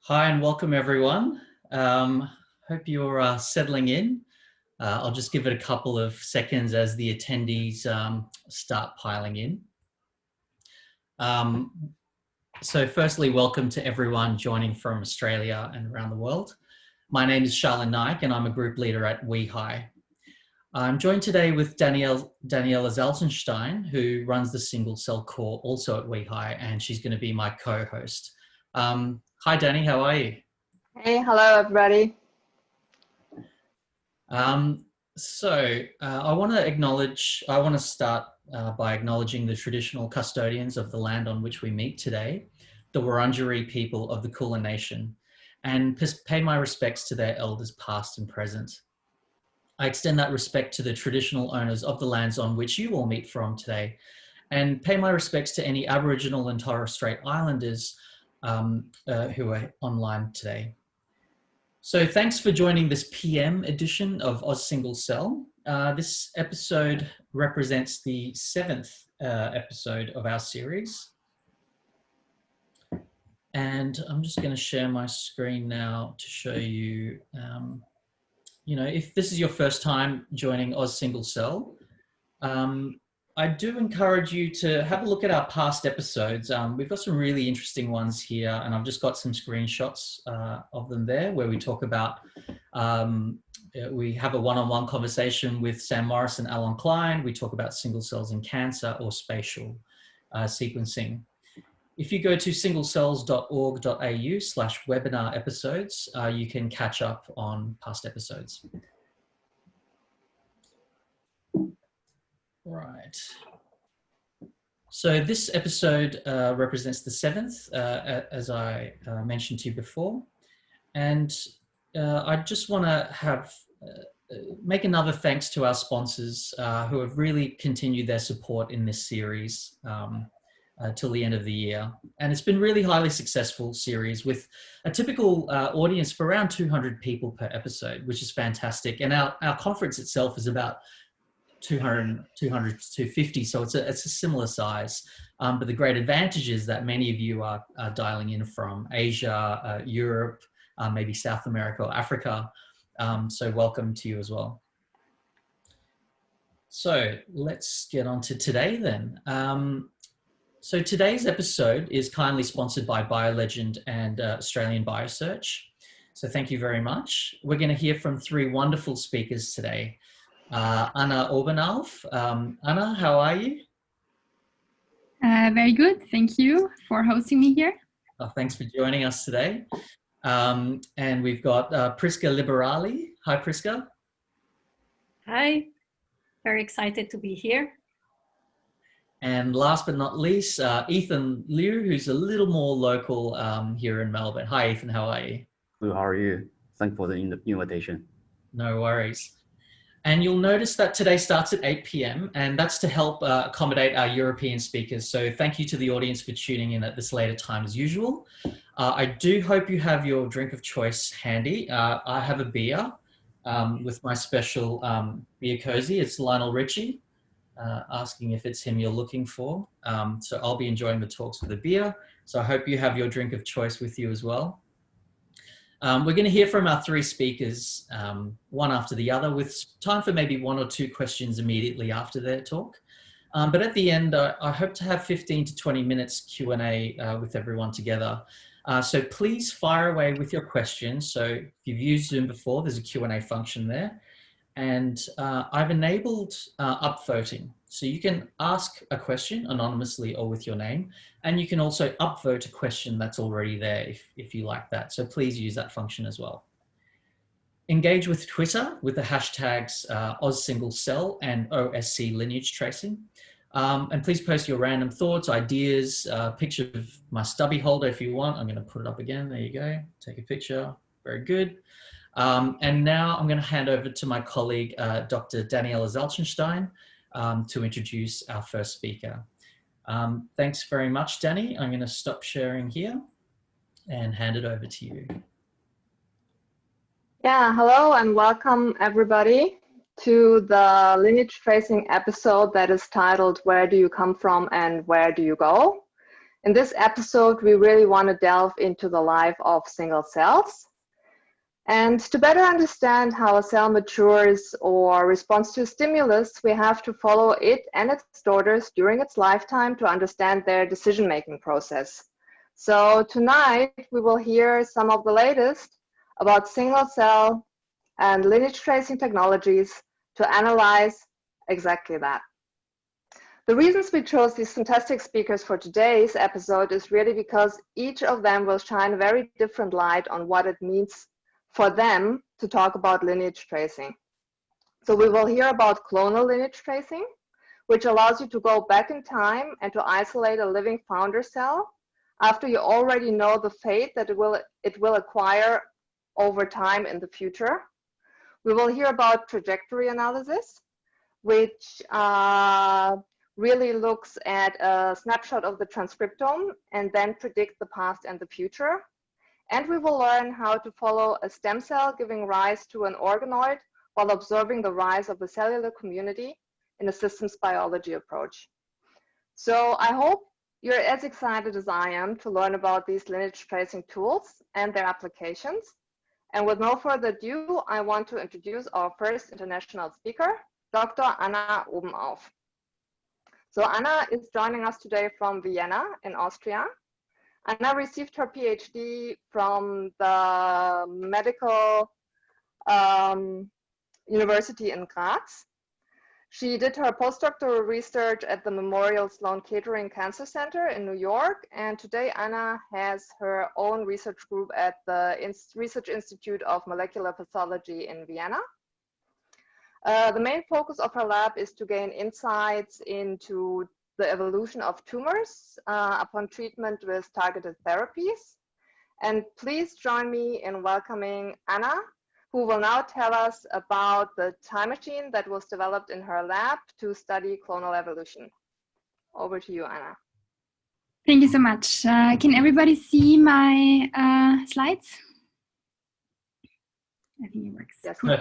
Hi and welcome everyone. Hope you're settling in. I'll just give it a couple of seconds as the attendees start piling in. So firstly, welcome to everyone joining from Australia and around the world. My name is Shalin Naik and I'm a group leader at WeHi. I'm joined today with Daniela Zalcenstein, who runs the single cell core also at WeHi, and she's going to be my co-host. Hi Danny, how are you? Hey, hello everybody. I want to start by acknowledging the traditional custodians of the land on which we meet today, the Wurundjeri people of the Kulin Nation, and pay my respects to their elders past and present. I extend that respect to the traditional owners of the lands on which you all meet from today, and pay my respects to any Aboriginal and Torres Strait Islanders who are online today. So thanks for joining this PM edition of Oz Single Cell. This episode represents the 7th episode of our series. And I'm just going to share my screen now to show you, if this is your first time joining Oz Single Cell, I do encourage you to have a look at our past episodes. We've got some really interesting ones here, and I've just got some screenshots of them there where we talk about, we have a one-on-one conversation with Sam Morris and Alan Klein. We talk about single cells in cancer or spatial sequencing. If you go to singlecells.org.au/webinar episodes, you can catch up on past episodes. Right. So this episode represents the 7th, as I mentioned to you before. And I just want to make another thanks to our sponsors who have really continued their support in this series till the end of the year. And it's been really highly successful series with a typical audience for around 200 people per episode, which is fantastic. And our conference itself is about 200 to 250, so it's a similar size, but the great advantage is that many of you are dialing in from Asia, Europe, maybe South America or Africa, so welcome to you as well. So let's get on to today then. So today's episode is kindly sponsored by BioLegend and Australian Biosearch, so thank you very much. We're going to hear from 3 wonderful speakers today. Anna Obenauf. Anna, how are you? Very good. Thank you for hosting me here. Thanks for joining us today. And we've got Prisca Liberali. Hi, Prisca. Hi. Very excited to be here. And last but not least, Ethan Liu, who's a little more local here in Melbourne. Hi, Ethan. How are you? Good. How are you? Thanks for the invitation. No worries. And you'll notice that today starts at 8 p.m. and that's to help accommodate our European speakers. So thank you to the audience for tuning in at this later time as usual. I do hope you have your drink of choice handy. I have a beer with my special beer cozy. It's Lionel Richie, asking if it's him you're looking for. So I'll be enjoying the talks with a beer. So I hope you have your drink of choice with you as well. We're going to hear from our 3 speakers, one after the other, with time for maybe 1 or 2 questions immediately after their talk. But at the end, I hope to have 15 to 20 minutes Q&A with everyone together. So please fire away with your questions. So if you've used Zoom before, there's a Q&A function there. And I've enabled upvoting. So you can ask a question anonymously or with your name, and you can also upvote a question that's already there if you like that. So please use that function as well. Engage with Twitter with the hashtags OzSingleCell and OSC Lineage Tracing. And please post your random thoughts, ideas, picture of my stubby holder if you want. I'm going to put it up again. There you go. Take a picture. Very good. And now I'm going to hand over to my colleague, Dr. Daniela Zalcenstein, to introduce our first speaker. Thanks very much, Danny. I'm going to stop sharing here and hand it over to you. Yeah, hello and welcome everybody to the lineage tracing episode that is titled "Where Do You Come From and Where Do You Go?" In this episode, we really want to delve into the life of single cells. And to better understand how a cell matures or responds to a stimulus, we have to follow it and its daughters during its lifetime to understand their decision-making process. So tonight, we will hear some of the latest about single cell and lineage tracing technologies to analyze exactly that. The reasons we chose these fantastic speakers for today's episode is really because each of them will shine a very different light on what it means for them to talk about lineage tracing. So we will hear about clonal lineage tracing, which allows you to go back in time and to isolate a living founder cell after you already know the fate that it will acquire over time in the future. We will hear about trajectory analysis, which really looks at a snapshot of the transcriptome and then predict the past and the future. And we will learn how to follow a stem cell giving rise to an organoid while observing the rise of the cellular community in a systems biology approach. So I hope you're as excited as I am to learn about these lineage tracing tools and their applications. And with no further ado, I want to introduce our first international speaker, Dr. Anna Obenauf. So Anna is joining us today from Vienna in Austria. Anna received her PhD from the Medical University in Graz. She did her postdoctoral research at the Memorial Sloan Kettering Cancer Center in New York, and today Anna has her own research group at the Research Institute of Molecular Pathology in Vienna. The main focus of her lab is to gain insights into the evolution of tumors upon treatment with targeted therapies. And please join me in welcoming Anna, who will now tell us about the time machine that was developed in her lab to study clonal evolution. Over to you, Anna. Thank you so much. Can everybody see my slides? I think it works. Yes. Cool.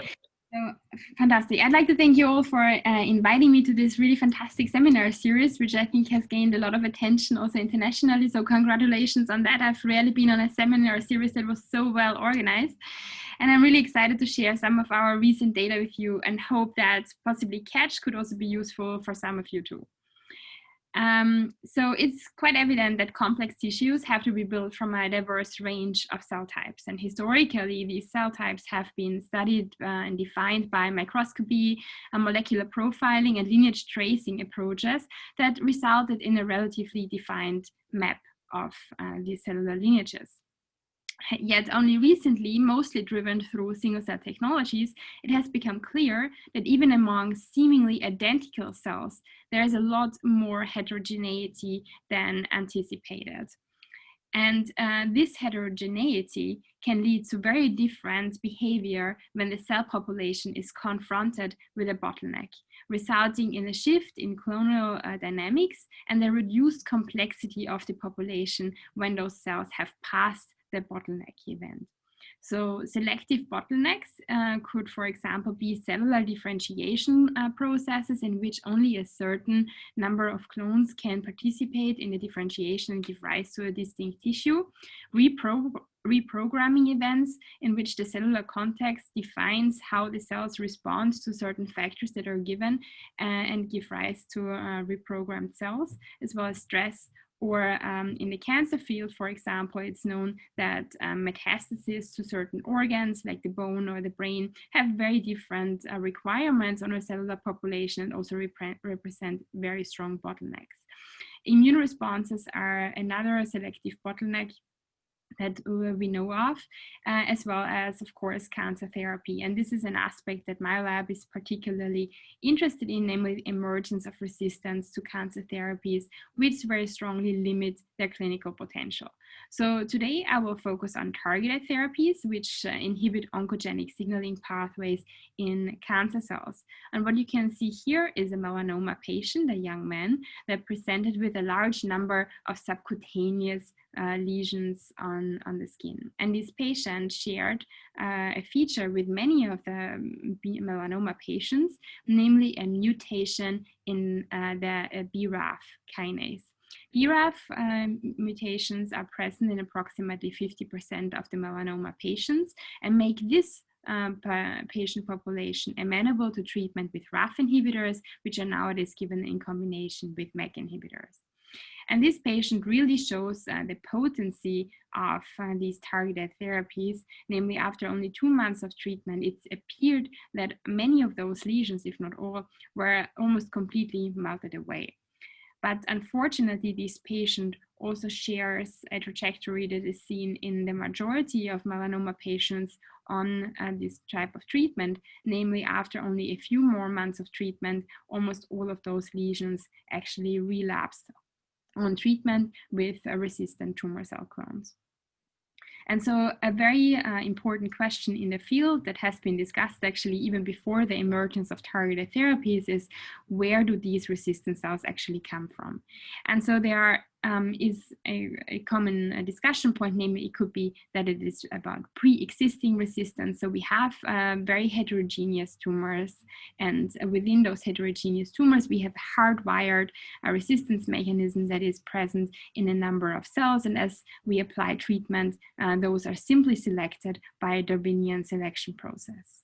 So, fantastic. I'd like to thank you all for inviting me to this really fantastic seminar series, which I think has gained a lot of attention also internationally. So congratulations on that. I've rarely been on a seminar series that was so well organized. And I'm really excited to share some of our recent data with you and hope that possibly CATCH could also be useful for some of you too. So it's quite evident that complex tissues have to be built from a diverse range of cell types. And historically, these cell types have been studied and defined by microscopy, molecular profiling, and lineage tracing approaches that resulted in a relatively defined map of these cellular lineages. Yet only recently, mostly driven through single-cell technologies, it has become clear that even among seemingly identical cells, there is a lot more heterogeneity than anticipated. And this heterogeneity can lead to very different behavior when the cell population is confronted with a bottleneck, resulting in a shift in clonal dynamics and a reduced complexity of the population when those cells have passed the bottleneck event. So selective bottlenecks could, for example, be cellular differentiation processes in which only a certain number of clones can participate in the differentiation and give rise to a distinct tissue. Reprogramming events in which the cellular context defines how the cells respond to certain factors that are given and give rise to reprogrammed cells, as well as stress. Or in the cancer field, for example, it's known that metastases to certain organs like the bone or the brain have very different requirements on a cellular population and also represent very strong bottlenecks. Immune responses are another selective bottleneck that we know of, as well as, of course, cancer therapy. And this is an aspect that my lab is particularly interested in, namely emergence of resistance to cancer therapies, which very strongly limit their clinical potential. So today I will focus on targeted therapies, which inhibit oncogenic signaling pathways in cancer cells. And what you can see here is a melanoma patient, a young man, that presented with a large number of subcutaneous lesions on the skin. And this patient shared a feature with many of the melanoma patients, namely a mutation in the BRAF kinase. BRAF mutations are present in approximately 50% of the melanoma patients and make this patient population amenable to treatment with RAF inhibitors, which are nowadays given in combination with MEK inhibitors. And this patient really shows the potency of these targeted therapies, namely after only 2 months of treatment, it appeared that many of those lesions, if not all, were almost completely melted away. But unfortunately, this patient also shares a trajectory that is seen in the majority of melanoma patients on this type of treatment, namely after only a few more months of treatment, almost all of those lesions actually relapsed on treatment with resistant tumor cell clones. And so a very important question in the field that has been discussed actually even before the emergence of targeted therapies is, where do these resistant cells actually come from? And so there is a common discussion point, namely it could be that it is about pre-existing resistance. So we have very heterogeneous tumors, and within those heterogeneous tumors, we have hardwired a resistance mechanism that is present in a number of cells. And as we apply treatment, those are simply selected by a Darwinian selection process.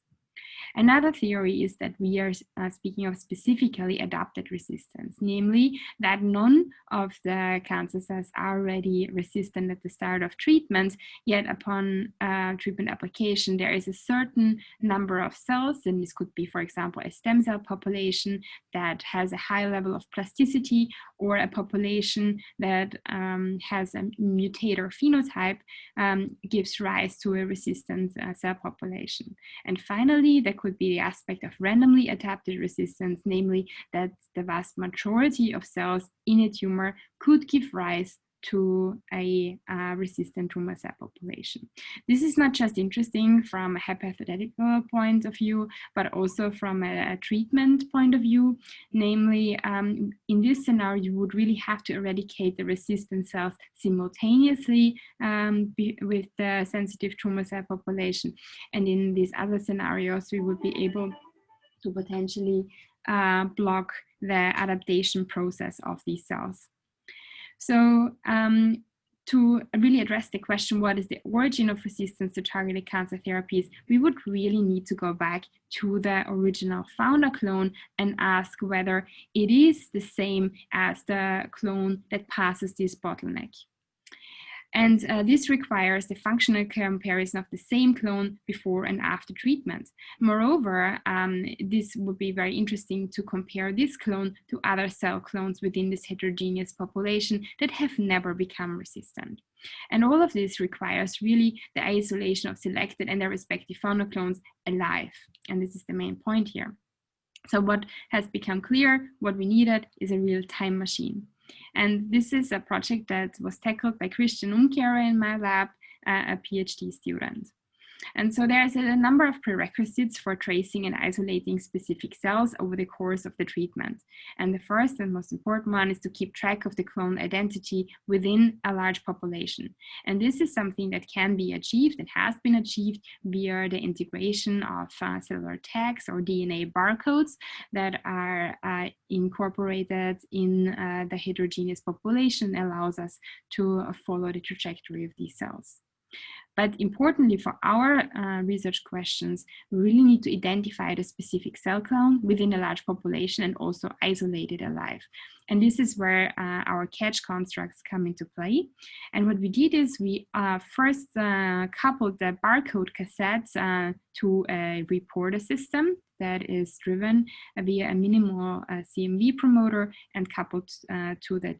Another theory is that we are speaking of specifically adapted resistance, namely that none of the cancer cells are already resistant at the start of treatment, yet upon treatment application, there is a certain number of cells, and this could be, for example, a stem cell population that has a high level of plasticity, or a population that has a mutator phenotype, gives rise to a resistant cell population. And finally, there could be the aspect of randomly adapted resistance, namely that the vast majority of cells in a tumor could give rise to a resistant tumor cell population. This is not just interesting from a hypothetical point of view, but also from a treatment point of view. Namely, in this scenario, you would really have to eradicate the resistant cells simultaneously with the sensitive tumor cell population. And in these other scenarios, we would be able to potentially block the adaptation process of these cells. So to really address the question, what is the origin of resistance to targeted cancer therapies, we would really need to go back to the original founder clone and ask whether it is the same as the clone that passes this bottleneck. And this requires the functional comparison of the same clone before and after treatment. Moreover, this would be very interesting to compare this clone to other cell clones within this heterogeneous population that have never become resistant. And all of this requires really the isolation of selected and their respective founder clones alive. And this is the main point here. So what has become clear, what we needed is a real time machine. And this is a project that was tackled by Christian Umkehrer in my lab, a PhD student. And so there's a number of prerequisites for tracing and isolating specific cells over the course of the treatment. And the first and most important one is to keep track of the clone identity within a large population. And this is something that can be achieved and has been achieved via the integration of cellular tags or DNA barcodes that are incorporated in the heterogeneous population, allows us to follow the trajectory of these cells. But importantly for our research questions, we really need to identify the specific cell clone within a large population and also isolate it alive. And this is where our catch constructs come into play. And what we did is we first coupled the barcode cassettes to a reporter system that is driven via a minimal CMV promoter and coupled to the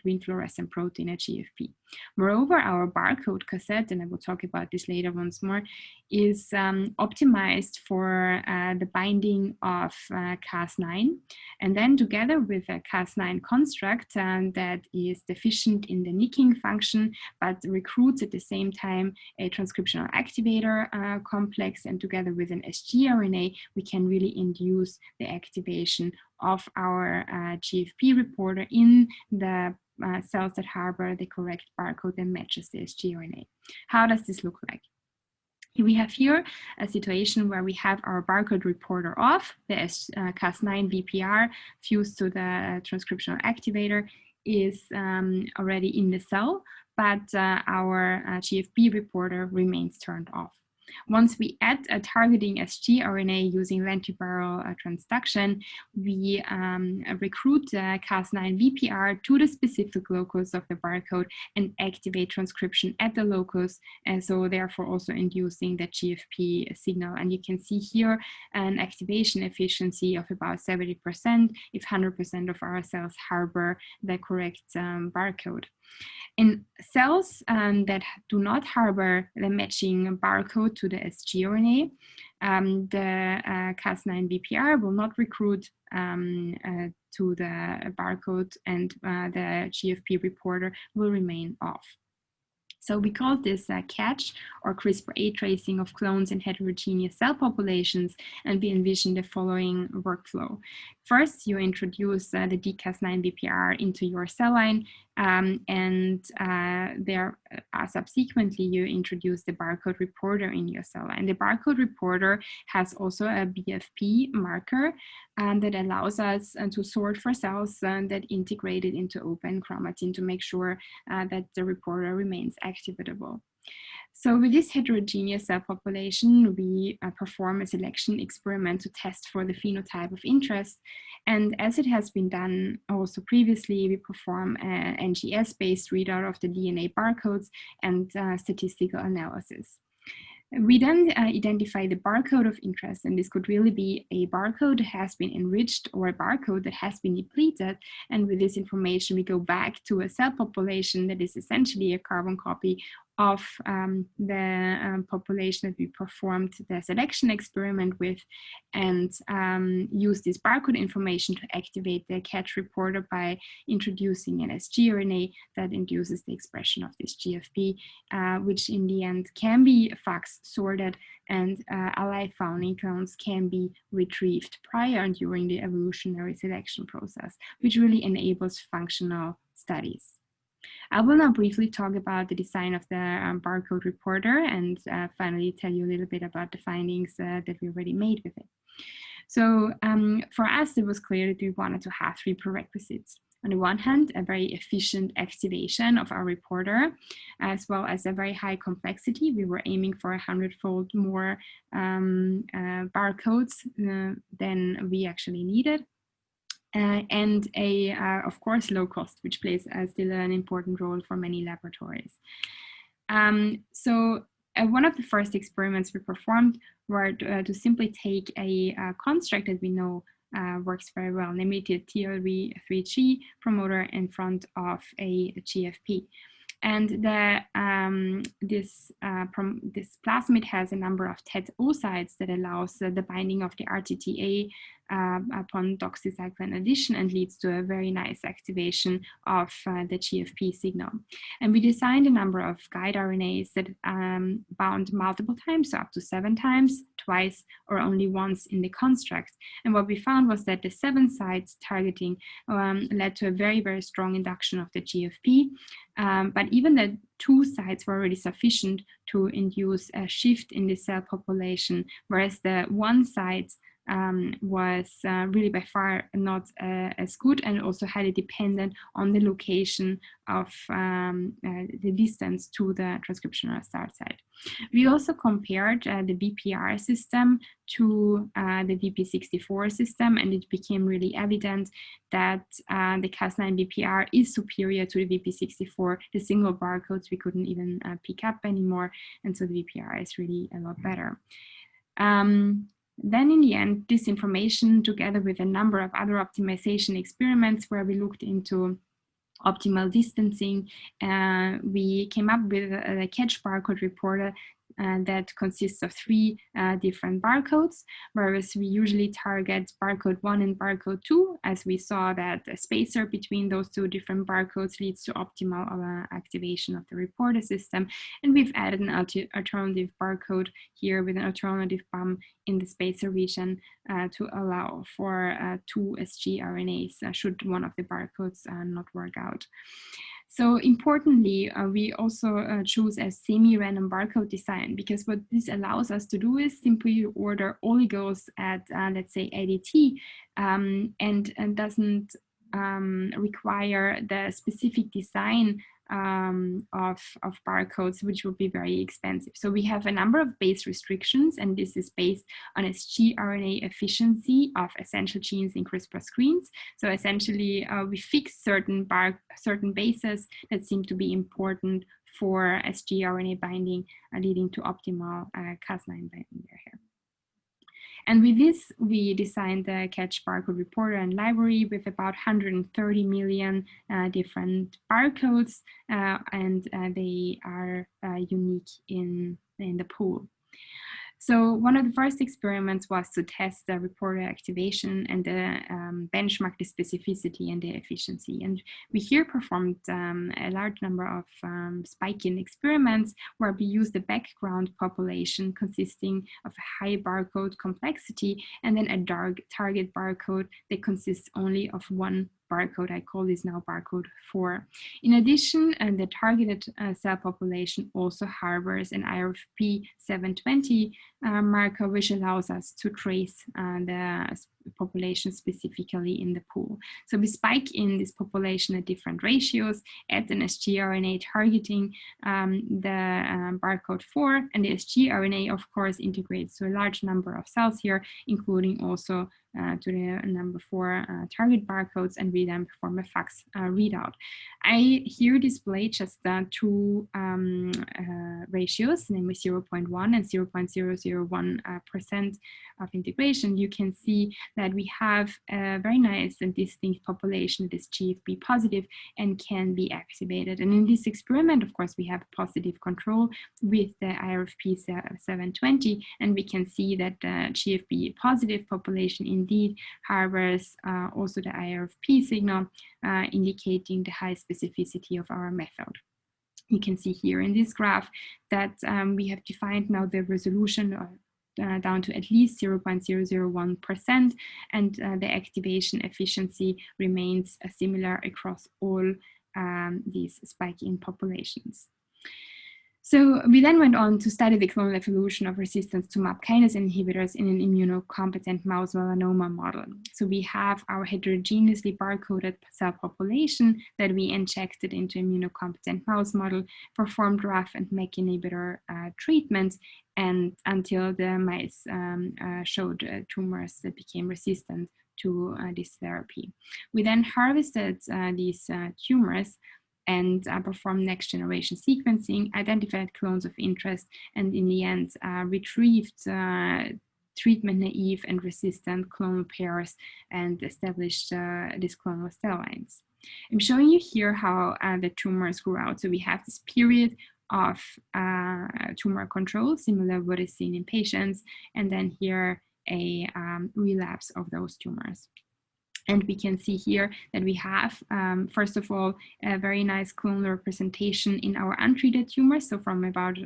green fluorescent protein, a GFP. Moreover, our barcode cassette, and I will talk about this later once more, is optimized for the binding of Cas9. And then together with a Cas9 construct that is deficient in the nicking function, but recruits at the same time a transcriptional activator complex, and together with an sgRNA, we can really induce the activation of our GFP reporter in the cells that harbor the correct barcode that matches the sgRNA. How does this look like? We have here a situation where we have our barcode reporter off, the Cas9 VPR fused to the transcriptional activator is already in the cell, but our GFP reporter remains turned off. Once we add a targeting sgRNA using lentiviral transduction, we recruit Cas9 VPR to the specific locus of the barcode and activate transcription at the locus, and so therefore also inducing the GFP signal. And you can see here an activation efficiency of about 70% if 100% of our cells harbor the correct barcode. In cells that do not harbor the matching barcode to the sgRNA, the Cas9 VPR will not recruit to the barcode, and the GFP reporter will remain off. So we call this catch, or CRISPR-A tracing of clones in heterogeneous cell populations, and we envision the following workflow. First, you introduce the dCas9 VPR into your cell line, and subsequently you introduce the barcode reporter in your cell line. The barcode reporter has also a BFP marker that allows us to sort for cells that integrated into open chromatin to make sure that the reporter remains activatable. So with this heterogeneous cell population, we perform a selection experiment to test for the phenotype of interest. And as it has been done also previously, we perform an NGS-based readout of the DNA barcodes and statistical analysis. We then identify the barcode of interest, and this could really be a barcode that has been enriched or a barcode that has been depleted. And with this information, we go back to a cell population that is essentially a carbon copy of the population that we performed the selection experiment with, and use this barcode information to activate the catch reporter by introducing an sgRNA that induces the expression of this GFP, which in the end can be FACS sorted, and alive founding clones can be retrieved prior and during the evolutionary selection process, which really enables functional studies. I will now briefly talk about the design of the barcode reporter, and finally tell you a little bit about the findings that we already made with it. So for us, it was clear that we wanted to have three prerequisites. On the one hand, a very efficient activation of our reporter, as well as a very high complexity. We were aiming for 100-fold more barcodes than we actually needed. And of course, low cost, which plays still an important role for many laboratories. So one of the first experiments we performed were to simply take a construct that we know works very well, namely the TLV3G promoter in front of a GFP. And this plasmid has a number of TET oocytes that allows the binding of the RTTA upon doxycycline addition, and leads to a very nice activation of the GFP signal. And we designed a number of guide RNAs that bound multiple times, so up to 7 times, twice, or only once in the construct. And what we found was that the 7 sites targeting led to a very, very strong induction of the GFP. But even the 2 sites were already sufficient to induce a shift in the cell population, whereas the 1 site was really by far not as good, and also highly dependent on the location of the distance to the transcriptional start site. We also compared the VPR system to the VP64 system, and it became really evident that the Cas9 VPR is superior to the VP64. The single barcodes we couldn't even pick up anymore, and so the VPR is really a lot better. Then in the end, this information, together with a number of other optimization experiments where we looked into optimal distancing, we came up with a catch barcode reporter that consists of 3 different barcodes, whereas we usually target barcode 1 and barcode 2, as we saw that a spacer between those 2 different barcodes leads to optimal activation of the reporter system. And we've added an alternative barcode here with an alternative BAM in the spacer region to allow for 2 sgRNAs should one of the barcodes not work out. So importantly, we also choose a semi-random barcode design, because what this allows us to do is simply order oligos at, let's say, ADT, and doesn't require the specific design of barcodes, which will be very expensive. So we have a number of base restrictions, and this is based on sgRNA efficiency of essential genes in CRISPR screens. So essentially, we fix certain bases that seem to be important for sgRNA binding, leading to optimal Cas9 binding there here. And with this, we designed the Catch barcode reporter and library with about 130 million different barcodes, and they are unique in the pool. So one of the first experiments was to test the reporter activation and benchmark the specificity and the efficiency. And we here performed a large number of spike-in experiments where we used a background population consisting of a high barcode complexity and then a target barcode that consists only of one barcode. I call this now barcode 4. In addition, the targeted cell population also harbors an IRFP 720 marker, which allows us to trace the population specifically in the pool. So we spike in this population at different ratios, add an sgRNA targeting the barcode 4, and the sgRNA, of course, integrates to a large number of cells here, including also to the number 4 target barcodes, and we then perform a FACS readout. I here display just two ratios, namely 0.1 and 0.001% of integration. You can see that we have a very nice and distinct population that is GFP positive and can be activated. And in this experiment, of course, we have positive control with the IRFP 720, and we can see that the GFP positive population indeed harbors also the IRFP signal, indicating the high specificity of our method. You can see here in this graph that we have defined now the resolution down to at least 0.001%, and the activation efficiency remains similar across all these spike-in populations. So we then went on to study the clonal evolution of resistance to MAP kinase inhibitors in an immunocompetent mouse melanoma model. So we have our heterogeneously barcoded cell population that we injected into immunocompetent mouse model, performed RAF and MEK inhibitor treatment, and until the mice showed tumors that became resistant to this therapy. We then harvested these tumors and performed next generation sequencing, identified clones of interest, and in the end retrieved treatment naive and resistant clonal pairs and established these clonal cell lines. I'm showing you here how the tumors grew out. So we have this period of tumor control, similar to what is seen in patients, and then here a relapse of those tumors. And we can see here that we have, first of all, a very nice clonal representation in our untreated tumors. So from about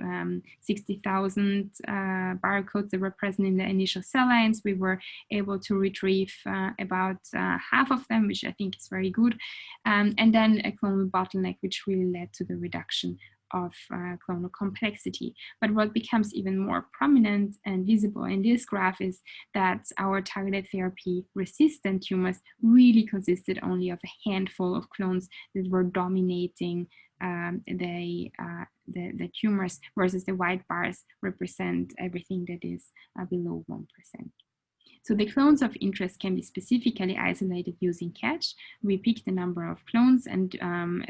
60,000 barcodes that were present in the initial cell lines, we were able to retrieve about half of them, which I think is very good. And then a clonal bottleneck, which really led to the reduction of clonal complexity. But what becomes even more prominent and visible in this graph is that our targeted therapy resistant tumors really consisted only of a handful of clones that were dominating the tumors, versus the white bars represent everything that is below 1%. So the clones of interest can be specifically isolated using Catch. We picked a number of clones, and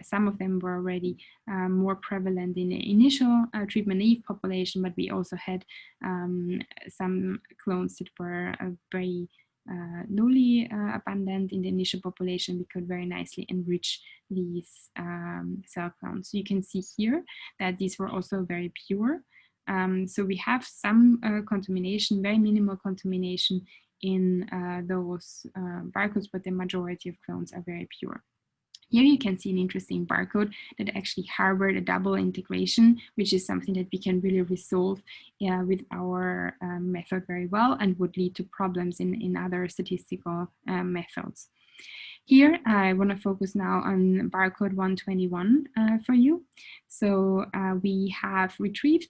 some of them were already more prevalent in the initial treatment-naive population, but we also had some clones that were very lowly abundant in the initial population. We could very nicely enrich these cell clones. So you can see here that these were also very pure. So we have some contamination, very minimal contamination in those barcodes, but the majority of clones are very pure. Here you can see an interesting barcode that actually harbored a double integration, which is something that we can really resolve with our method very well, and would lead to problems in other statistical methods. Here, I want to focus now on barcode 121 for you. So we have retrieved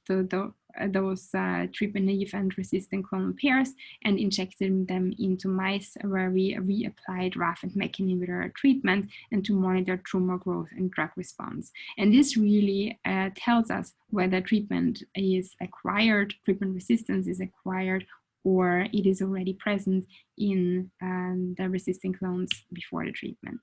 those treatment-naive and resistant clonal pairs and injected them into mice where we reapplied RAF and MEK inhibitor treatment and to monitor tumor growth and drug response. And this really tells us whether treatment is acquired, treatment resistance is acquired, or it is already present in the resistant clones before the treatment.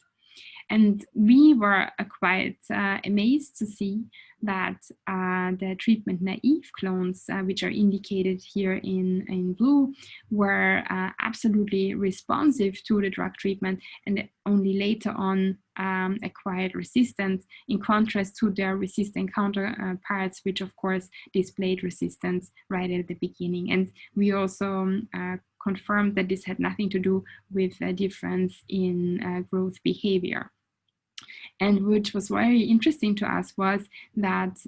And we were quite amazed to see that the treatment naive clones, which are indicated here in blue, were absolutely responsive to the drug treatment and only later on acquired resistance, in contrast to their resistant counterparts, which of course displayed resistance right at the beginning. And we also confirmed that this had nothing to do with a difference in growth behavior. And which was very interesting to us was that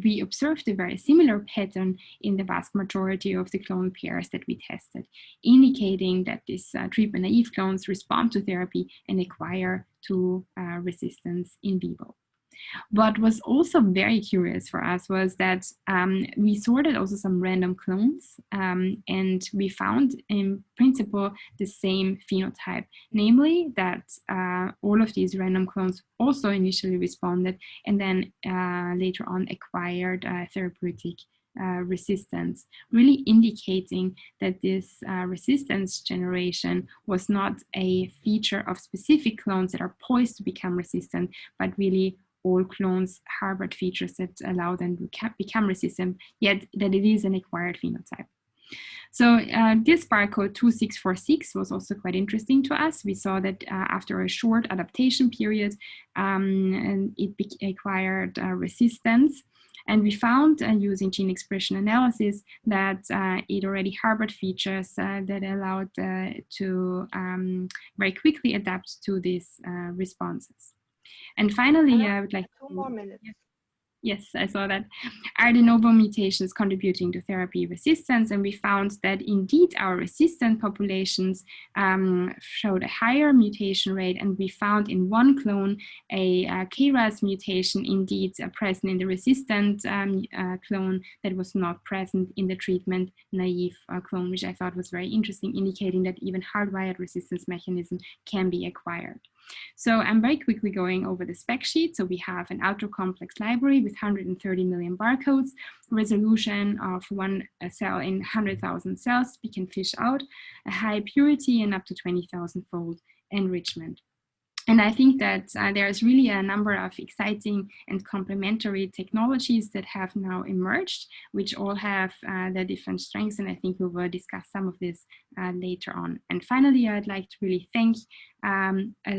we observed a very similar pattern in the vast majority of the clone pairs that we tested, indicating that these treatment-naive clones respond to therapy and acquire to resistance in vivo. What was also very curious for us was that we sorted also some random clones and we found in principle the same phenotype, namely that all of these random clones also initially responded and then later on acquired therapeutic resistance, really indicating that this resistance generation was not a feature of specific clones that are poised to become resistant, but really all clones harbored features that allow them to become resistant, yet that it is an acquired phenotype. So this barcode 2646 was also quite interesting to us. We saw that after a short adaptation period, and it acquired resistance. And we found, using gene expression analysis, that it already harbored features that allowed to very quickly adapt to these responses. And finally, I would like 2 more minutes. Yes, I saw that. Are de novo mutations contributing to therapy resistance? And we found that indeed our resistant populations showed a higher mutation rate, and we found in one clone a KRAS mutation indeed present in the resistant clone that was not present in the treatment naive clone, which I thought was very interesting, indicating that even hardwired resistance mechanism can be acquired. So I'm very quickly going over the spec sheet. So we have an ultra-complex library with 130 million barcodes, resolution of 1 cell in 100,000 cells we can fish out, a high purity and up to 20,000-fold enrichment. And I think that there's really a number of exciting and complementary technologies that have now emerged, which all have their different strengths. And I think we will discuss some of this later on. And finally, I'd like to really thank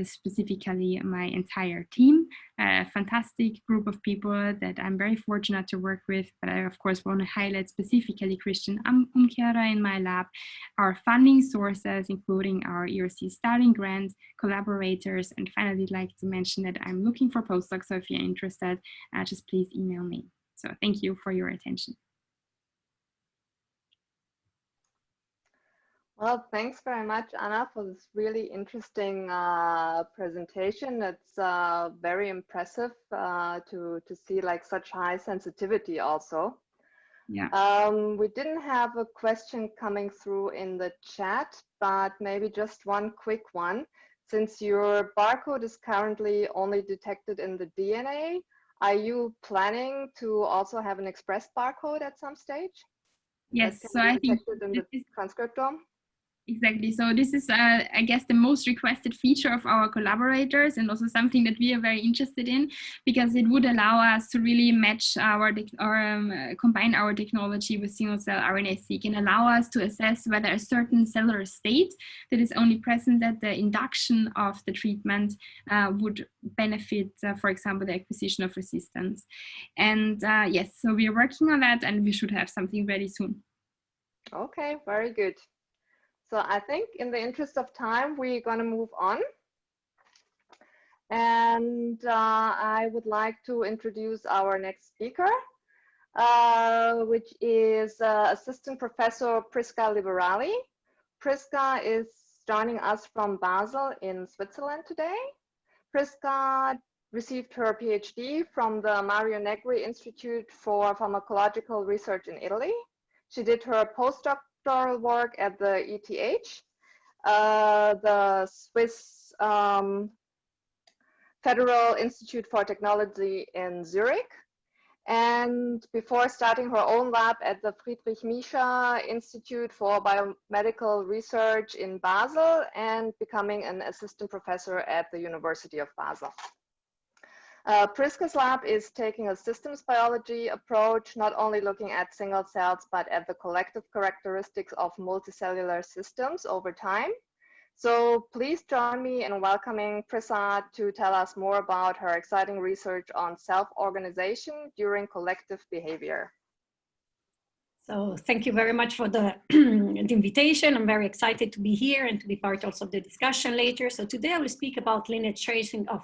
specifically my entire team, a fantastic group of people that I'm very fortunate to work with. But I, of course, want to highlight specifically Christian Umkehrer in my lab, our funding sources, including our ERC starting grant, collaborators, and finally, I'd like to mention that I'm looking for postdocs. So if you're interested, just please email me. So thank you for your attention. Well, thanks very much, Anna, for this really interesting presentation. It's very impressive to see like such high sensitivity also. Yeah. We didn't have a question coming through in the chat, but maybe just one quick one. Since your barcode is currently only detected in the DNA, are you planning to also have an express barcode at some stage? Yes, so I think in the transcriptome? Exactly. So this is, I guess, the most requested feature of our collaborators, and also something that we are very interested in, because it would allow us to really match our combine our technology with single-cell RNA-seq and allow us to assess whether a certain cellular state that is only present at the induction of the treatment would benefit, for example, the acquisition of resistance. And yes, so we are working on that, and we should have something very soon. Okay, very good. So I think in the interest of time, we're going to move on. And I would like to introduce our next speaker, which is Assistant Professor Prisca Liberali. Prisca is joining us from Basel in Switzerland today. Prisca received her PhD from the Mario Negri Institute for Pharmacological Research in Italy. She did her postdoctoral work at the ETH, the Swiss Federal Institute for Technology in Zurich. And before starting her own lab at the Friedrich Miescher Institute for Biomedical Research in Basel and becoming an assistant professor at the University of Basel. Prisca's lab is taking a systems biology approach, not only looking at single cells, but at the collective characteristics of multicellular systems over time. So please join me in welcoming Prisca to tell us more about her exciting research on self-organization during collective behavior. So thank you very much for the invitation. I'm very excited to be here and to be part also of the discussion later. So today I will speak about lineage tracing of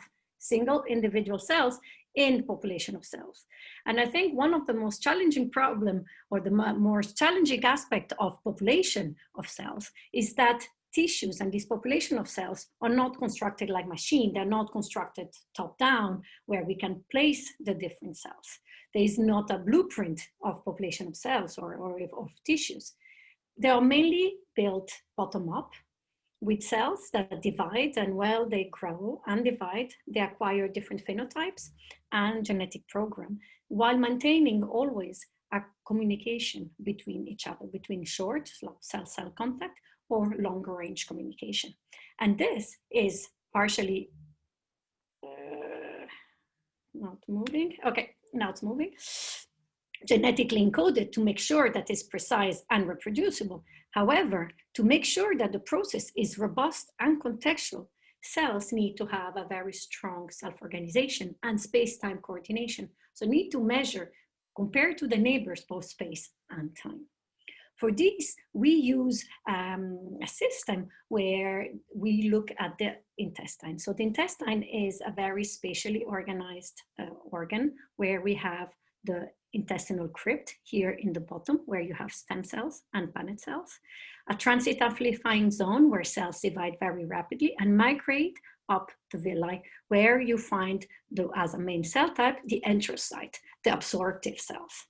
single individual cells in population of cells. And I think one of the most challenging problem or the most challenging aspect of population of cells is that tissues and this population of cells are not constructed like machine. They're not constructed top down where we can place the different cells. There is not a blueprint of population of cells or of tissues. They are mainly built bottom up with cells that divide, and while they grow and divide, they acquire different phenotypes and genetic program while maintaining always a communication between each other, between short cell-cell contact or longer range communication. And this is partially, not moving. Okay, now it's moving. Genetically encoded to make sure that it's precise and reproducible. However, to make sure that the process is robust and contextual, cells need to have a very strong self-organization and space-time coordination. So need to measure compared to the neighbors, both space and time. For this, we use a system where we look at the intestine. So the intestine is a very spatially organized organ where we have the intestinal crypt here in the bottom where you have stem cells and Paneth cells, a transit amplifying zone where cells divide very rapidly and migrate up the villi where you find as a main cell type, the enterocyte, the absorptive cells.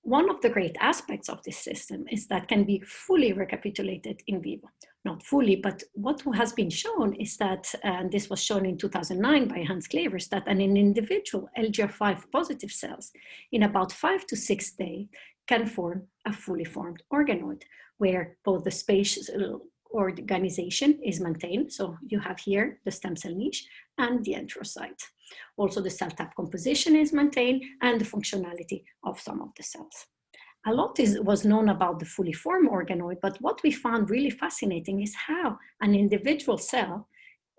One of the great aspects of this system is that can be fully recapitulated in vivo. Not fully, but what has been shown is that, and this was shown in 2009 by Hans Clevers, that an individual LGR5 positive cells in about 5 to 6 days can form a fully formed organoid where both the spatial organization is maintained. So you have here the stem cell niche and the enterocyte. Also the cell type composition is maintained and the functionality of some of the cells. A lot was known about the fully formed organoid, but what we found really fascinating is how an individual cell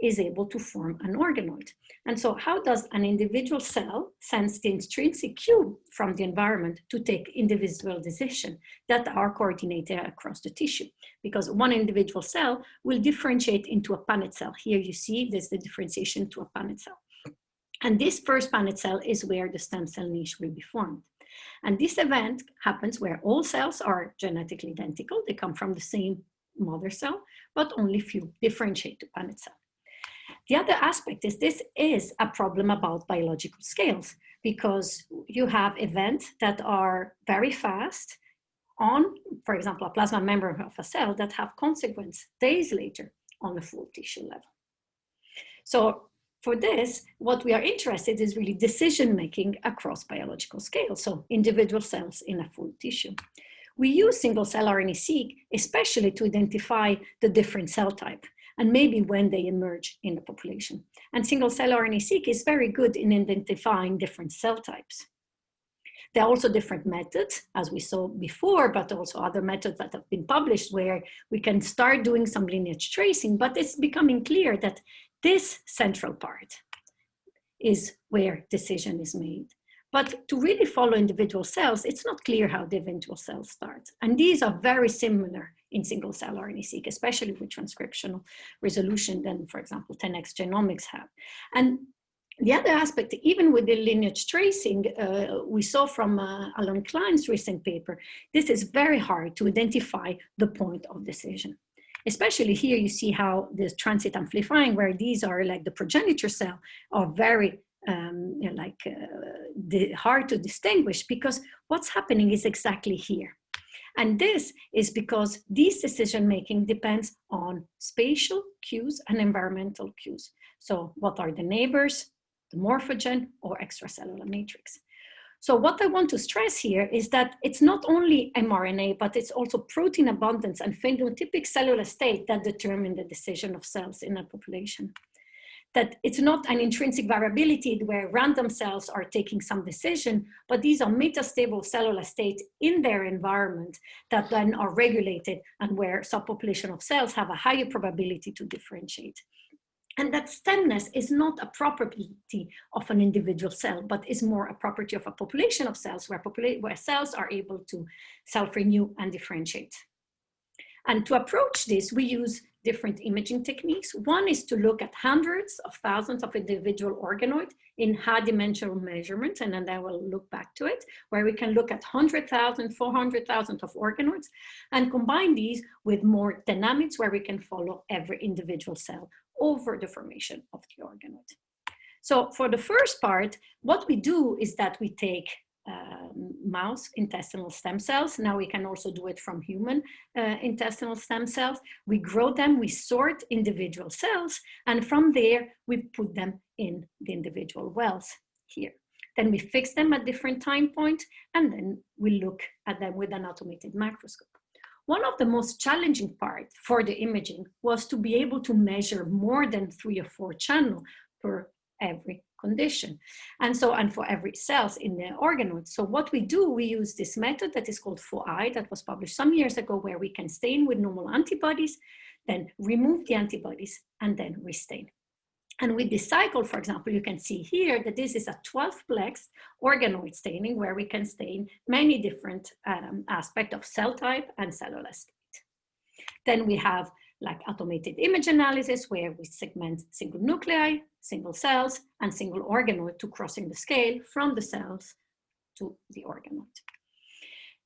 is able to form an organoid. And so how does an individual cell sense the intrinsic cue from the environment to take individual decisions that are coordinated across the tissue? Because one individual cell will differentiate into a Paneth cell. Here you see there's the differentiation to a Paneth cell. And this first Paneth cell is where the stem cell niche will be formed. And this event happens where all cells are genetically identical. They come from the same mother cell, but only few differentiate to Paneth cell. The other aspect is this is a problem about biological scales because you have events that are very fast on, for example, a plasma membrane of a cell that have consequence days later on a full tissue level. So for this, what we are interested in is really decision-making across biological scales, so individual cells in a full tissue. We use single-cell RNA-seq especially to identify the different cell type and maybe when they emerge in the population. And single-cell RNA-seq is very good in identifying different cell types. There are also different methods, as we saw before, but also other methods that have been published where we can start doing some lineage tracing, but it's becoming clear that this central part is where decision is made. But to really follow individual cells, it's not clear how the individual cells start. And these are very similar in single-cell RNA-seq, especially with transcriptional resolution than, for example, 10x genomics have. And the other aspect, even with the lineage tracing, we saw from Alan Klein's recent paper, this is very hard to identify the point of decision. Especially here, you see how this transit amplifying, where these are like the progenitor cell, are very hard to distinguish, because what's happening is exactly here. And this is because this decision-making depends on spatial cues and environmental cues. So what are the neighbors, the morphogen, or extracellular matrix? So what I want to stress here is that it's not only mRNA, but it's also protein abundance and phenotypic cellular state that determine the decision of cells in a population. That it's not an intrinsic variability where random cells are taking some decision, but these are metastable cellular states in their environment that then are regulated, and where subpopulation of cells have a higher probability to differentiate. And that stemness is not a property of an individual cell, but is more a property of a population of cells where cells are able to self-renew and differentiate. And to approach this, we use different imaging techniques. One is to look at hundreds of thousands of individual organoids in high-dimensional measurements, and then I will look back to it, where we can look at 100,000, 400,000 of organoids, and combine these with more dynamics, where we can follow every individual cell over the formation of the organoid. So for the first part, what we do is that we take mouse intestinal stem cells. Now we can also do it from human intestinal stem cells. We grow them, we sort individual cells, and from there we put them in the individual wells here. Then we fix them at different time points, and then we look at them with an automated microscope. One of the most challenging parts for the imaging was to be able to measure more than 3 or 4 channels per every condition. And for every cells in the organoid. So what we do, we use this method that is called FOI, that was published some years ago, where we can stain with normal antibodies, then remove the antibodies, and then restain. And with this cycle, for example, you can see here that this is a 12-plex organoid staining, where we can stain many different aspects of cell type and cellular state. Then we have like automated image analysis, where we segment single nuclei, single cells, and single organoid to crossing the scale from the cells to the organoid.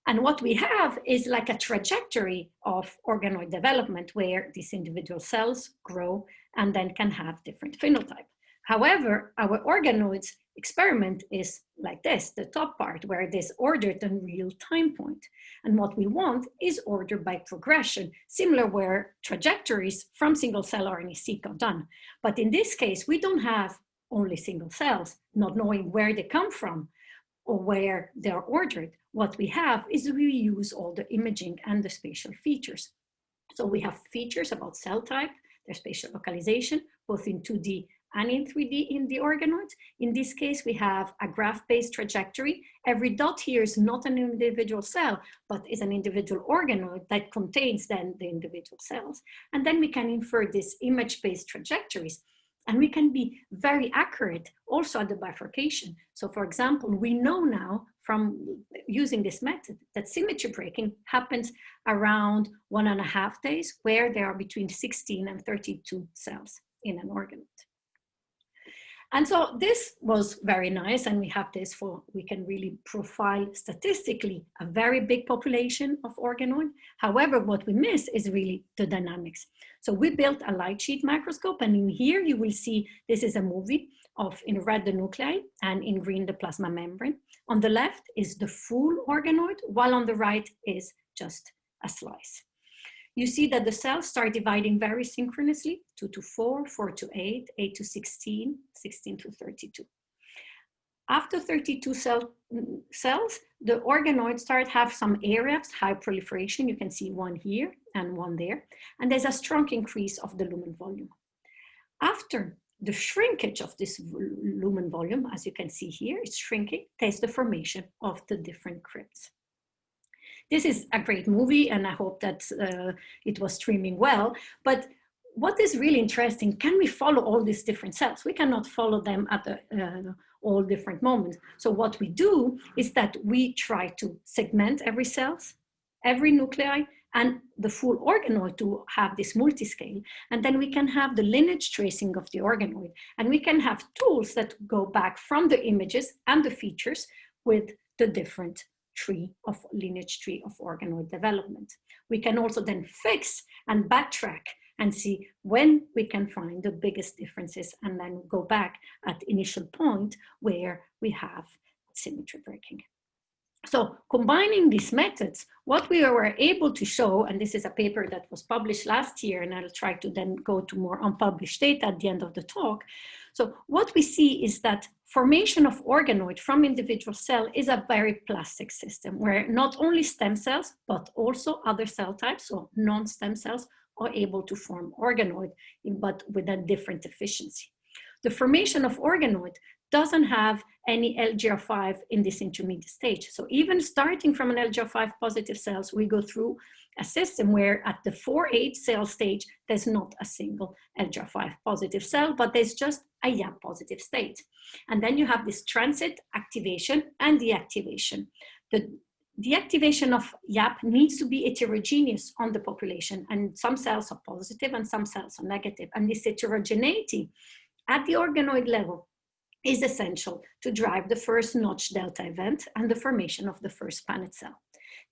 And what we have is like a trajectory of organoid development, where these individual cells grow and then can have different phenotype. However, our organoids experiment is like this, the top part, where it is ordered in real time point. And what we want is order by progression, similar where trajectories from single cell RNA-seq are done. But in this case, we don't have only single cells, not knowing where they come from or where they're ordered. What we have is we use all the imaging and the spatial features. So we have features about cell type, their spatial localization, both in 2D and in 3D in the organoids. In this case, we have a graph-based trajectory. Every dot here is not an individual cell, but is an individual organoid that contains then the individual cells. And then we can infer these image-based trajectories. And we can be very accurate also at the bifurcation. So for example, we know now from using this method that symmetry breaking happens around 1.5 days, where there are between 16 and 32 cells in an organoid. And so this was very nice, and we have this for, we can really profile statistically a very big population of organoid. However, what we miss is really the dynamics. So we built a light sheet microscope, and in here you will see this is a movie of, in red, the nuclei, and in green, the plasma membrane. On the left is the full organoid, while on the right is just a slice. You see that the cells start dividing very synchronously, 2 to 4, 4 to 8, 8 to 16, 16 to 32. After 32 cells, the organoids start have some areas, high proliferation. You can see one here and one there. And there's a strong increase of the lumen volume. After the shrinkage of this lumen volume, as you can see here, it's shrinking, there's the formation of the different crypts. This is a great movie, and I hope that it was streaming well. But what is really interesting, can we follow all these different cells? We cannot follow them at all different moments. So what we do is that we try to segment every cells, every nuclei, and the full organoid to have this multiscale. And then we can have the lineage tracing of the organoid. And we can have tools that go back from the images and the features with the different lineage tree of organoid development. We can also then fix and backtrack and see when we can find the biggest differences and then go back at the initial point where we have symmetry breaking. So combining these methods, what we were able to show, and this is a paper that was published last year, and I'll try to then go to more unpublished data at the end of the talk. So what we see is that formation of organoid from individual cell is a very plastic system where not only stem cells, but also other cell types, so non-stem cells, are able to form organoid, but with a different efficiency. The formation of organoid doesn't have any LGR5 in this intermediate stage. So even starting from an LGR5 positive cells, we go through a system where at the 4-8 cell stage, there's not a single LGR5 positive cell, but there's just a YAP positive state. And then you have this transit activation and deactivation. The deactivation of YAP needs to be heterogeneous on the population, and some cells are positive and some cells are negative. And this heterogeneity at the organoid level is essential to drive the first notch delta event and the formation of the first Paneth cell.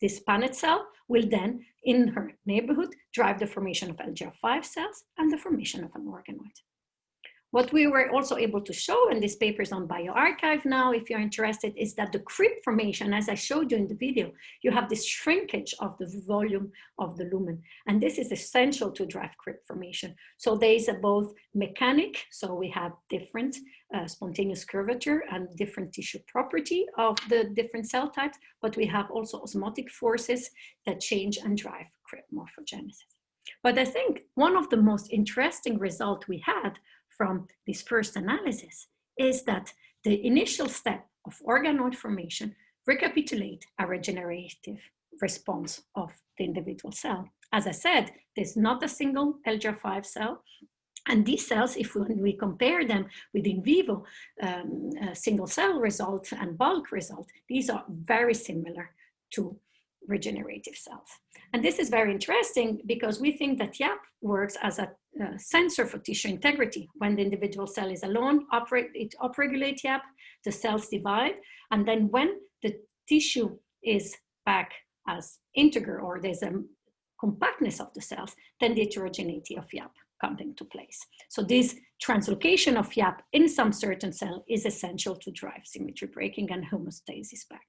This Paneth cell will then, in her neighborhood, drive the formation of LGR5 cells and the formation of an organoid. What we were also able to show, and this paper is on bioRxiv now, if you're interested, is that the crypt formation, as I showed you in the video, you have this shrinkage of the volume of the lumen. And this is essential to drive crypt formation. So there is both mechanic, so we have different spontaneous curvature and different tissue property of the different cell types, but we have also osmotic forces that change and drive crypt morphogenesis. But I think one of the most interesting results we had from this first analysis is that the initial step of organoid formation recapitulate a regenerative response of the individual cell. As I said, there's not a single LGR5 cell, and these cells, if we compare them with in vivo single cell result and bulk result, these are very similar to regenerative cells. And this is very interesting because we think that YAP works as a sensor for tissue integrity. When the individual cell is alone, it upregulates YAP, the cells divide, and then when the tissue is back as integer or there's a compactness of the cells, then the heterogeneity of YAP comes into place. So this translocation of YAP in some certain cell is essential to drive symmetry breaking and homeostasis back.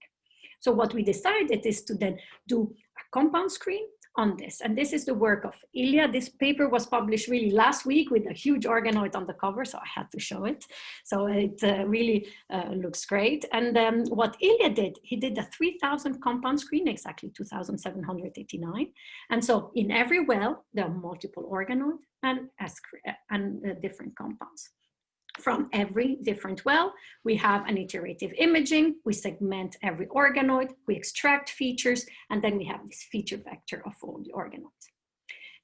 So what we decided is to then do a compound screen on this. And this is the work of Ilya. This paper was published really last week with a huge organoid on the cover, so I had to show it. So it really looks great. And what Ilya did, he did a 3,000 compound screen, exactly 2,789. And so in every well, there are multiple organoids and different compounds. From every different well, we have an iterative imaging, we segment every organoid, we extract features, and then we have this feature vector of all the organoids.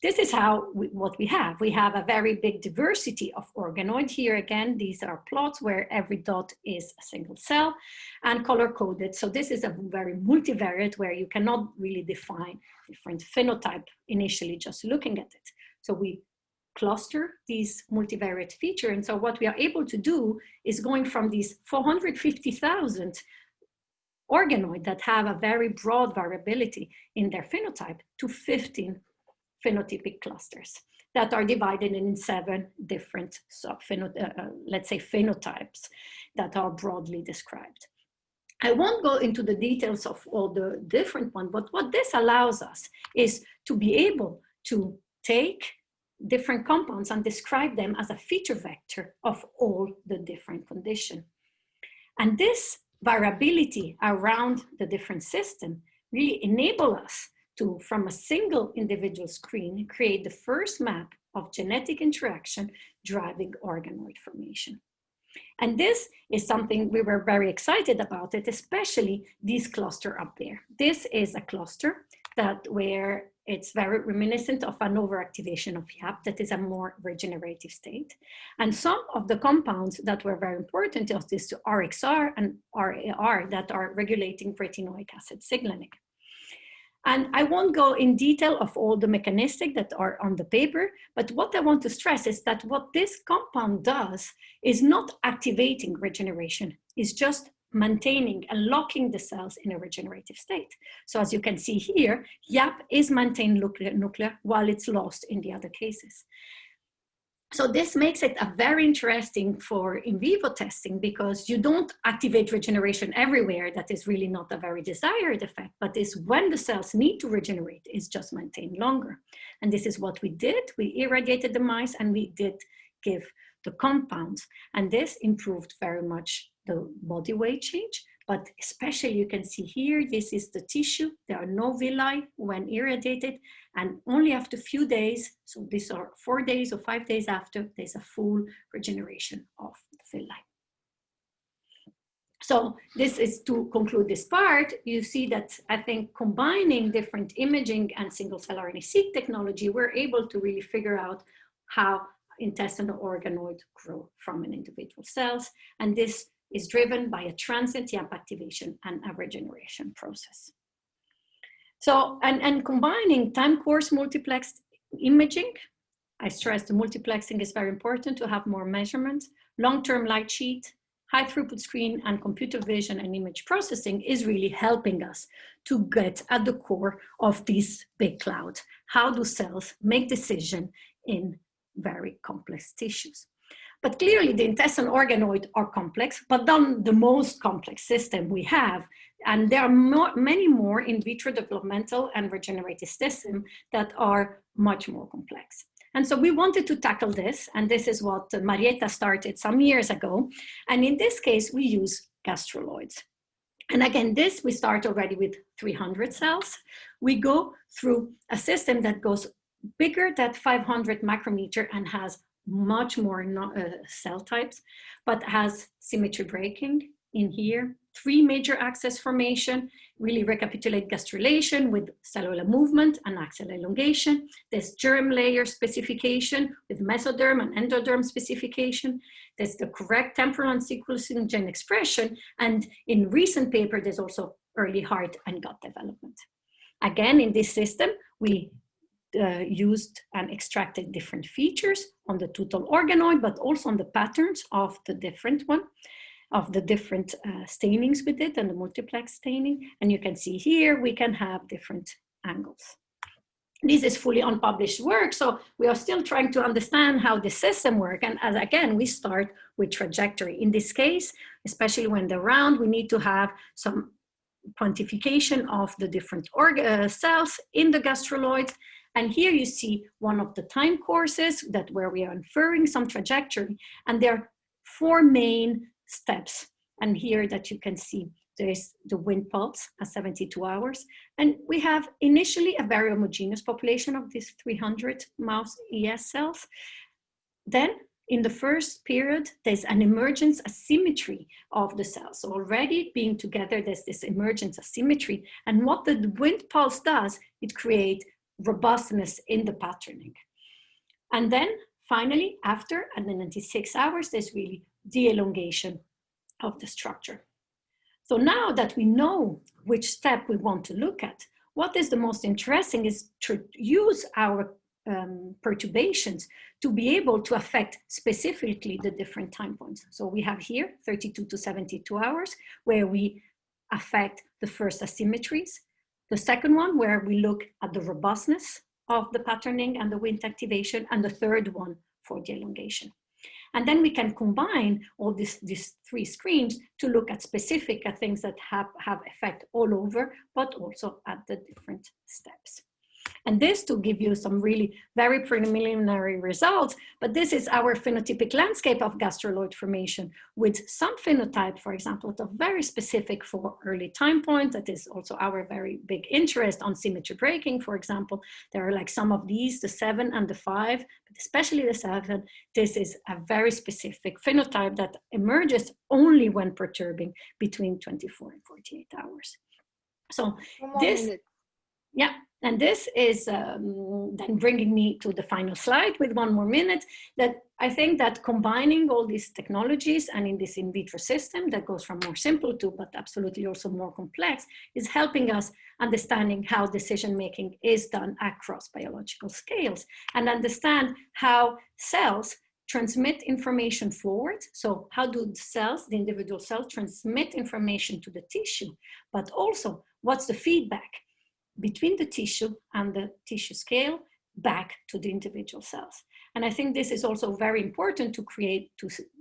This is what we have. We have a very big diversity of organoid. Here again, these are plots where every dot is a single cell and color-coded. So this is a very multivariate where you cannot really define different phenotype initially just looking at it. So we cluster these multivariate features. And so what we are able to do is going from these 450,000 organoids that have a very broad variability in their phenotype to 15 phenotypic clusters that are divided in 7 different let's say phenotypes that are broadly described. I won't go into the details of all the different ones, but what this allows us is to be able to take different compounds and describe them as a feature vector of all the different conditions. And this variability around the different system really enable us to, from a single individual screen, create the first map of genetic interaction driving organoid formation. And this is something we were very excited about it, especially this cluster up there. This is a cluster where it's very reminiscent of an overactivation of YAP that is a more regenerative state. And some of the compounds that were very important to us is to RXR and RAR that are regulating retinoic acid signaling. And I won't go in detail of all the mechanistic that are on the paper, but what I want to stress is that what this compound does is not activating regeneration, it's just maintaining and locking the cells in a regenerative state. So as you can see here, YAP is maintained nuclear while it's lost in the other cases. So this makes it a very interesting for in vivo testing, because you don't activate regeneration everywhere. That is really not a very desired effect, but is when the cells need to regenerate, is just maintained longer. And this is what we did. We irradiated the mice and we did give the compounds. And this improved very much the body weight change. But especially you can see here, this is the tissue. There are no villi when irradiated, and only after a few days, so these are 4 days or 5 days after, there's a full regeneration of the villi. So this is to conclude this part. You see that I think combining different imaging and single cell RNA-seq technology, we're able to really figure out how intestinal organoids grow from an individual cells. And this is driven by a transient YAP activation and a regeneration process. So, and combining time course multiplexed imaging, I stress the multiplexing is very important to have more measurements, long-term light sheet, high throughput screen, and computer vision and image processing is really helping us to get at the core of this big cloud. How do cells make decisions in very complex tissues? But clearly the intestinal organoids are complex, but not the most complex system we have. And there are many more in vitro developmental and regenerative systems that are much more complex. And so we wanted to tackle this, and this is what Marietta started some years ago. And in this case, we use gastroloids. And again, this we start already with 300 cells. We go through a system that goes bigger than 500 micrometer and has much more cell types, but has symmetry breaking in here, 3 major axis formation, really recapitulate gastrulation with cellular movement and axial elongation. There's germ layer specification with mesoderm and endoderm specification. There's the correct temporal and sequencing gene expression. And in recent paper, there's also early heart and gut development. Again, in this system, we used and extracted different features on the total organoid, but also on the patterns of the different stainings we did and the multiplex staining. And you can see here, we can have different angles. This is fully unpublished work, so we are still trying to understand how the system works. And as again, we start with trajectory. In this case, especially when they're round, we need to have some quantification of the different cells in the gastroloids. And here you see one of the time courses that where we are inferring some trajectory, and there are 4 main steps. And here that you can see, there's the wind pulse at 72 hours. And we have initially a very homogeneous population of these 300 mouse ES cells. Then in the first period, there's an emergence asymmetry of the cells. So already being together, there's this emergence asymmetry. And what the wind pulse does, it creates robustness in the patterning. And then finally, after 96 hours, there's really the elongation of the structure. So now that we know which step we want to look at, what is the most interesting is to use our perturbations to be able to affect specifically the different time points. So we have here 32 to 72 hours where we affect the first asymmetries. The second one where we look at the robustness of the patterning and the wind activation, and the third one for the elongation. And then we can combine all these 3 screens to look at specific things that have effect all over, but also at the different steps. And this to give you some really very preliminary results, but this is our phenotypic landscape of gastroloid formation with some phenotype, for example, that are very specific for early time points. That is also our very big interest on symmetry breaking, for example. There are like some of these, the 7 and the 5, but especially the 7. This is a very specific phenotype that emerges only when perturbing between 24 and 48 hours. So this, yeah. And this is then bringing me to the final slide with 1 more minute, that I think that combining all these technologies and in this in vitro system that goes from more simple to, but absolutely also more complex, is helping us understanding how decision-making is done across biological scales and understand how cells transmit information forward. So how do the cells, the individual cells, transmit information to the tissue, but also what's the feedback between the tissue and the tissue scale back to the individual cells. And I think this is also very important to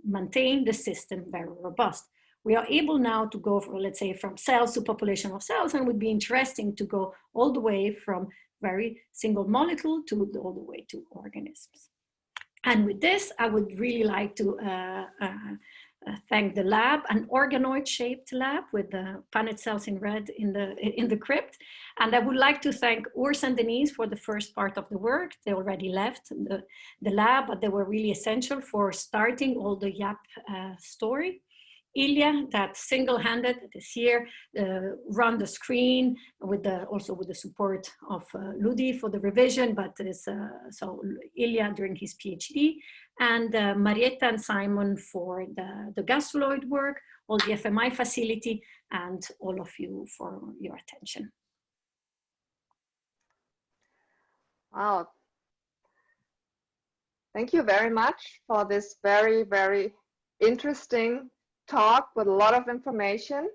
maintain the system very robust. We are able now to go from, let's say, from cells to population of cells, and it would be interesting to go all the way from very single molecule to all the way to organisms. And with this, I would really like to thank the lab, an organoid-shaped lab with the Paneth cells in red in the crypt. And I would like to thank Urs and Denise for the first part of the work. They already left the lab, but they were really essential for starting all the YAP story. Ilya, that single-handed, that is here, run the screen also with the support of Ludi for the revision, but so Ilya during his PhD, and Marietta and Simon for the gastroloid work, all the FMI facility, and all of you for your attention. Wow. Thank you very much for this very, very interesting talk with a lot of information.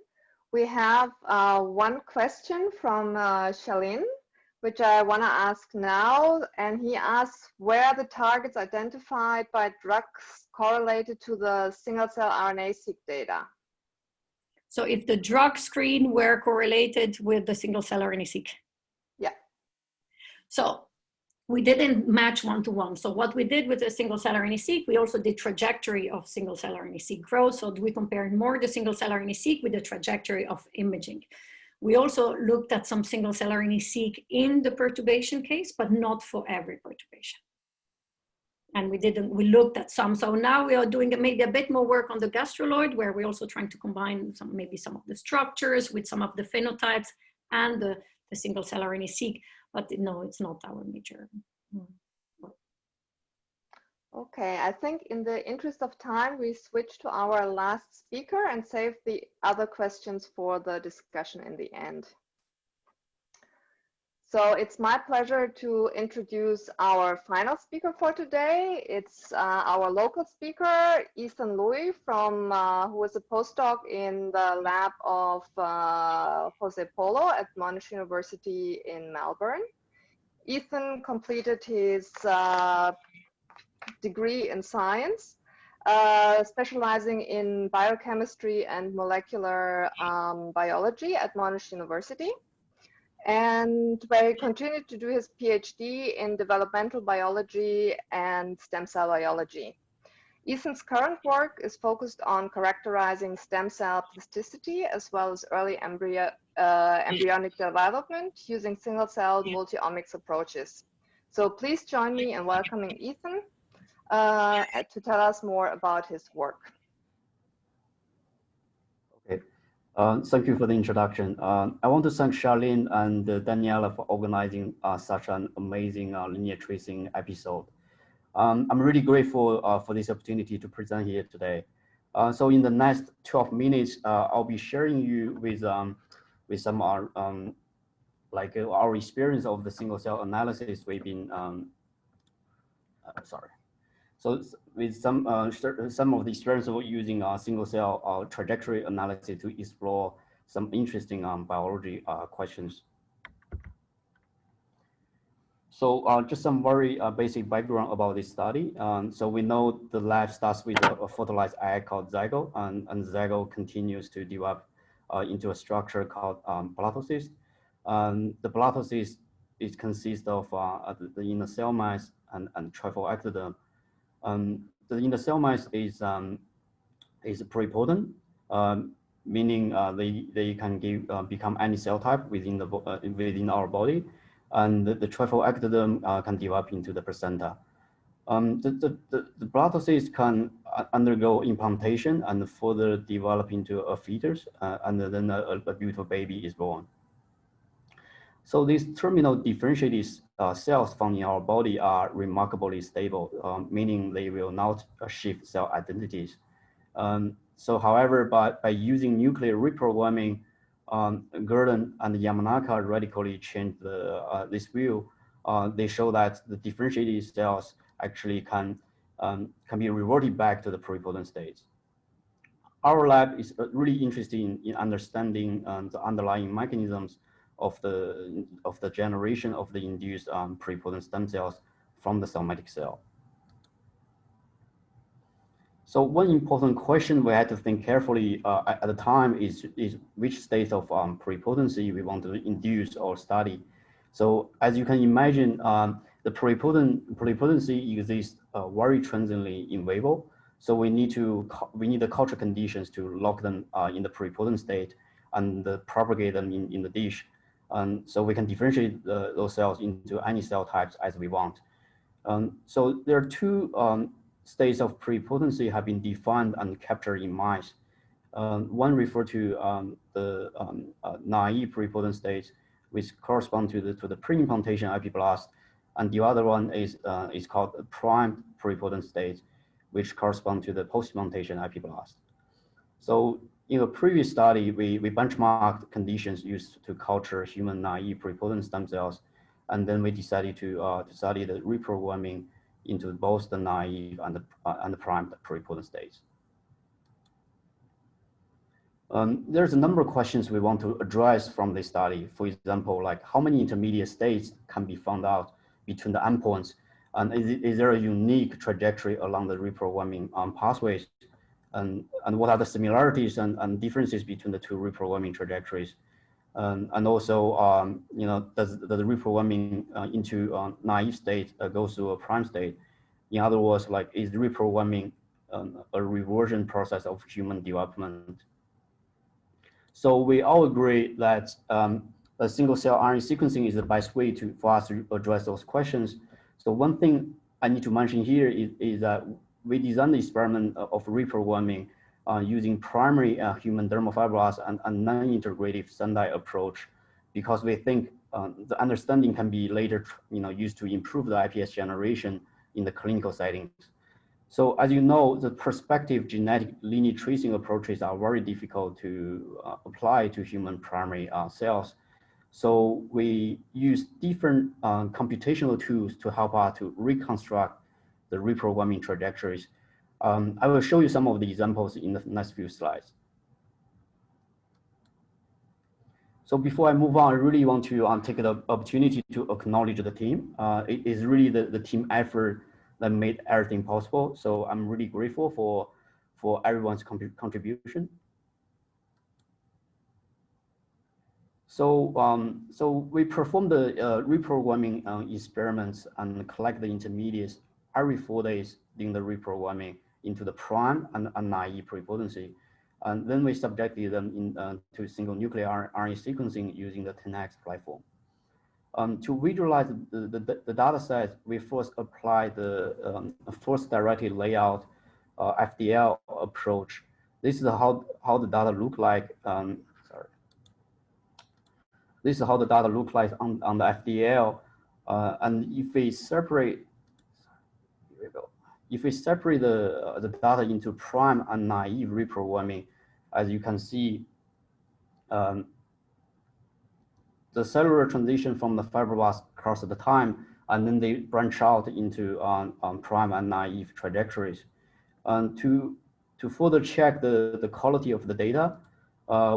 We have one question from Shalin, which I want to ask now. And he asks, where the targets identified by drugs correlated to the single-cell RNA-seq data? So if the drug screen were correlated with the single-cell RNA-seq? Yeah. So we didn't match one-to-one. So what we did with the single-cell RNA-seq, we also did trajectory of single-cell RNA-seq growth. So we compared more the single-cell RNA-seq with the trajectory of imaging. We also looked at some single-cell RNA-seq in the perturbation case, but not for every perturbation. And we looked at some. So now we are doing maybe a bit more work on the gastroloid, where we're also trying to combine maybe some of the structures with some of the phenotypes and the single-cell RNA-seq. But no, it's not our major. Okay, I think in the interest of time, we switch to our last speaker and save the other questions for the discussion in the end. So it's my pleasure to introduce our final speaker for today. It's our local speaker, Ethan Louis, who is a postdoc in the lab of Jose Polo at Monash University in Melbourne. Ethan completed his degree in science, specializing in biochemistry and molecular biology at Monash University, and where he continued to do his PhD in developmental biology and stem cell biology. Ethan's current work is focused on characterizing stem cell plasticity as well as early embryonic development using single-cell multi-omics approaches. So please join me in welcoming Ethan to tell us more about his work. Okay, thank you for the introduction. I want to thank Shalin and Daniela for organizing such an amazing linear tracing episode. I'm really grateful for this opportunity to present here today. So in the next 12 minutes, I'll be sharing you with some like our experience of the single cell analysis we've been So with some of the experience of using single cell trajectory analysis to explore some interesting biology questions. So just some very basic background about this study. So we know the life starts with a fertilized egg called zygote, and zygote continues to develop into a structure called blottocyst. The blottocyst consists of the inner cell mass and trifle ectoderm. The inner cell mass is pluripotent, meaning they can become any cell type within our body. And the trifle ectoderm can develop into the placenta. The blottocyst can undergo implantation and further develop into a fetus, and then a beautiful baby is born. So these terminal differentiated cells found in our body are remarkably stable, meaning they will not shift cell identities. So however, by using nuclear reprogramming, Gurdon and Yamanaka radically changed this view. They show that the differentiated cells actually can can be reverted back to the pluripotent states. Our lab is really interested in understanding the underlying mechanisms of the generation of the induced pluripotent stem cells from the somatic cell. So one important question we had to think carefully at the time is which state of pluripotency we want to induce or study. So as you can imagine, the pluripotency exists very transiently in vivo. So we need the culture conditions to lock them in the pluripotent state and propagate them in the dish. So we can differentiate those cells into any cell types as we want. So there are two states of pluripotency have been defined and captured in mice. One referred to the naive pluripotent states, which correspond to the pre-implantation epiblast, and the other one is called primed pluripotent states, which correspond to the post-implantation epiblast. So in a previous study, we benchmarked conditions used to culture human naive pluripotent stem cells, and then we decided to study the reprogramming into both the naive and the primed pluripotent states. There's a number of questions we want to address from this study. For example, like how many intermediate states can be found out between the endpoints, and is there a unique trajectory along the reprogramming pathways, and what are the similarities and differences between the two reprogramming trajectories? And also, you know, does the reprogramming into naive state goes through a prime state? In other words, like, is the reprogramming a reversion process of human development? So we all agree that a single cell RNA sequencing is the best way for us to address those questions. So one thing I need to mention here is that we designed the experiment of reprogramming using primary human dermal fibroblasts and non-integrative Sendai approach, because we think the understanding can be later, you know, used to improve the IPS generation in the clinical settings. So as you know, the prospective genetic lineage tracing approaches are very difficult to apply to human primary cells. So we use different computational tools to help us to reconstruct the reprogramming trajectories. I will show you some of the examples in the next few slides. So before I move on, I really want to take the opportunity to acknowledge the team. It is really the team effort that made everything possible. So I'm really grateful for everyone's contribution. So we perform the reprogramming experiments and collect the intermediates every 4 days during the reprogramming into the prime and naive pluripotency. And then we subjected them to single nuclear RNA sequencing using the 10X platform. To visualize the data set, we first applied the force directed layout FDL approach. This is how the data look like. This is how the data look like on the FDL. And if we separate, here we go. If we separate the data into prime and naive reprogramming, as you can see, the cellular transition from the fibroblast across the time, and then they branch out into prime and naive trajectories. And to further check the quality of the data,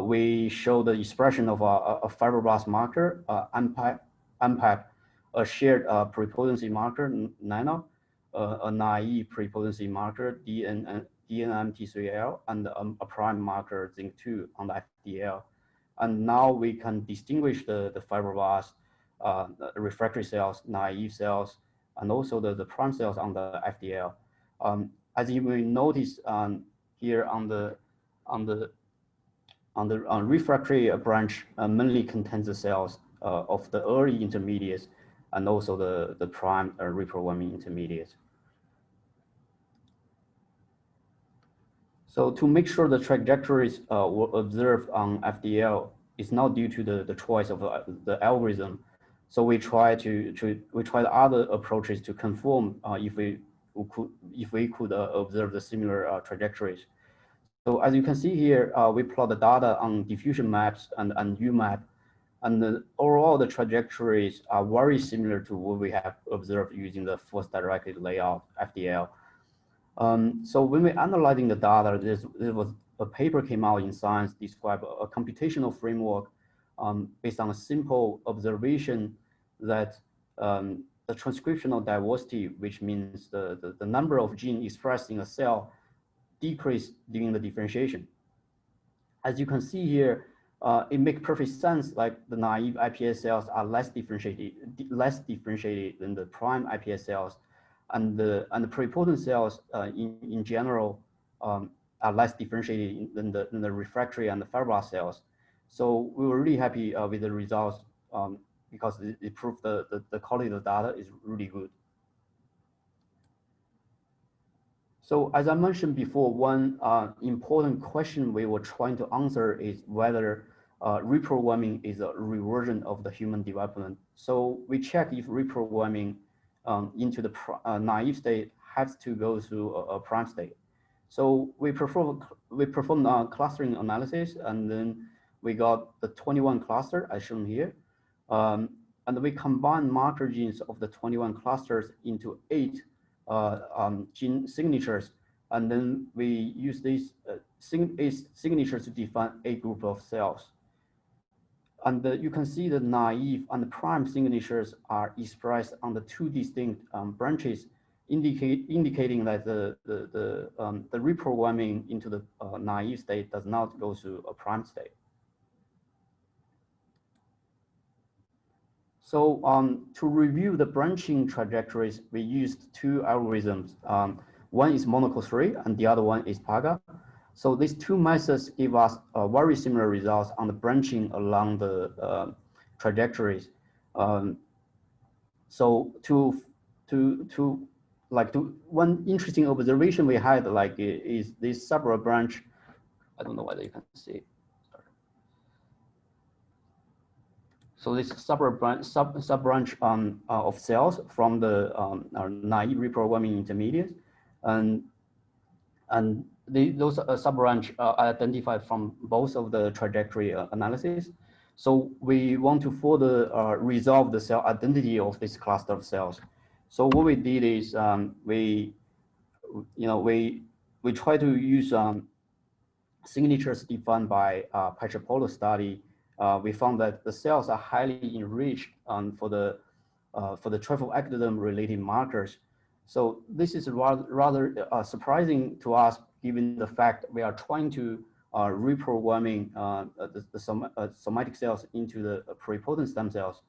we show the expression of a fibroblast marker, MPAP, a shared pluripotency marker, nano, a naive pluripotency marker, DNMT3L, and a prime marker, Zinc2 on the FDL. And now we can distinguish the fibroblast, refractory cells, naive cells, and also the prime cells on the FDL. As you may notice here on the refractory branch, mainly contains the cells of the early intermediates and also the prime reprogramming intermediates. So to make sure the trajectories were observed on FDL is not due to the choice of the algorithm. So we tried other approaches to confirm if we could observe the similar trajectories. So as you can see here, we plot the data on diffusion maps and UMAP, and overall the trajectories are very similar to what we have observed using the force directed layout FDL. So when we're analyzing the data, there was a paper came out in Science described a computational framework based on a simple observation that the transcriptional diversity, which means the number of genes expressed in a cell, decreased during the differentiation. As you can see here, it makes perfect sense. Like the naive iPS cells are less differentiated than the prime iPS cells, and the pluripotent cells in general are less differentiated than the refractory and the fibroblast cells. So we were really happy with the results because it proved the quality of the data is really good. So as I mentioned before, one important question we were trying to answer is whether reprogramming is a reversion of the human development. So we check if reprogramming into the naive state has to go through a prime state. So we performed clustering analysis, and then we got the 21 cluster as shown here. And we combined marker genes of the 21 clusters into 8 gene signatures, and then we use these signatures to define a group of cells. And you can see the naive and the prime signatures are expressed on the 2 distinct branches, indicating that the reprogramming into the naive state does not go through a prime state. So to review the branching trajectories, we used 2 algorithms. One is Monaco 3 and the other one is PAGA. So these 2 methods give us very similar results on the branching along the trajectories. So one interesting observation we had is this separate branch. I don't know whether you can see. So this sub branch of cells from the naive reprogramming intermediate, and those sub branch are identified from both of the trajectory analysis. So we want to further resolve the cell identity of this cluster of cells. So what we did is we try to use signatures defined by Pietropoulos's study. We found that the cells are highly enriched for the truffle ectoderm related markers. So this is rather surprising to us, given the fact we are trying to reprogramming the somatic cells into the pluripotent stem cells.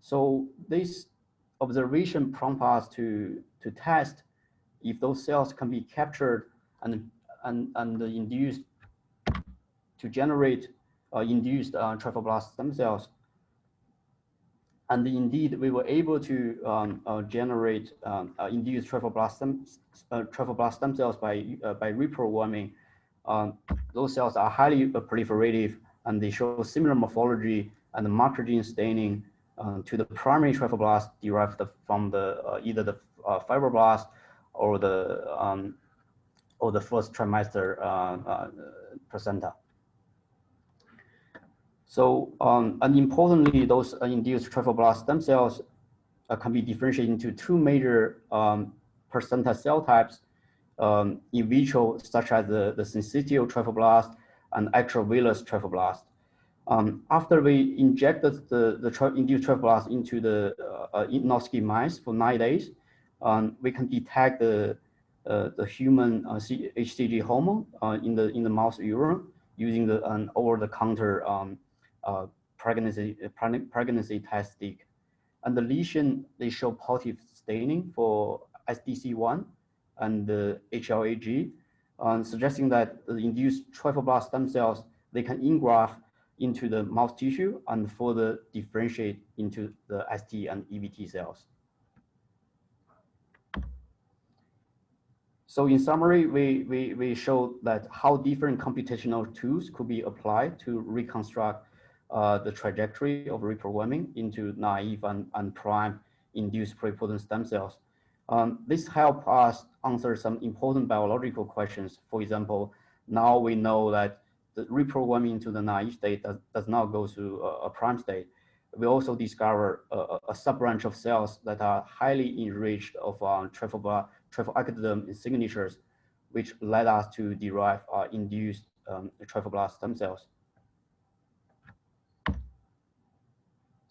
So this observation prompts us to test if those cells can be captured and induced to generate induced trophoblast stem cells. And indeed, we were able to generate induced trophoblast stem cells by reprogramming. Those cells are highly proliferative, and they show similar morphology and marker gene staining to the primary trophoblast derived from the either the fibroblast or the first trimester placenta. So, and importantly, those induced trophoblast stem cells can be differentiated into 2 major placenta cell types in vitro, such as the syncytial trophoblast and extravillous trophoblast. After we injected the induced trophoblast into the Noski mice for 9 days, we can detect the human HCG hormone in the mouse urine using an over-the-counter pregnancy test stick. And the lesion, they show positive staining for SDC1 and the HLA-G, suggesting that the induced trophoblast stem cells, they can engraft into the mouse tissue and further differentiate into the ST and EBT cells. So in summary, we showed that how different computational tools could be applied to reconstruct the trajectory of reprogramming into naive and prime induced pluripotent stem cells. This helped us answer some important biological questions. For example, now we know that the reprogramming into the naive state does not go through a prime state. We also discover a sub-branch of cells that are highly enriched of trifosectodome signatures, which led us to derive induced trophoblast stem cells.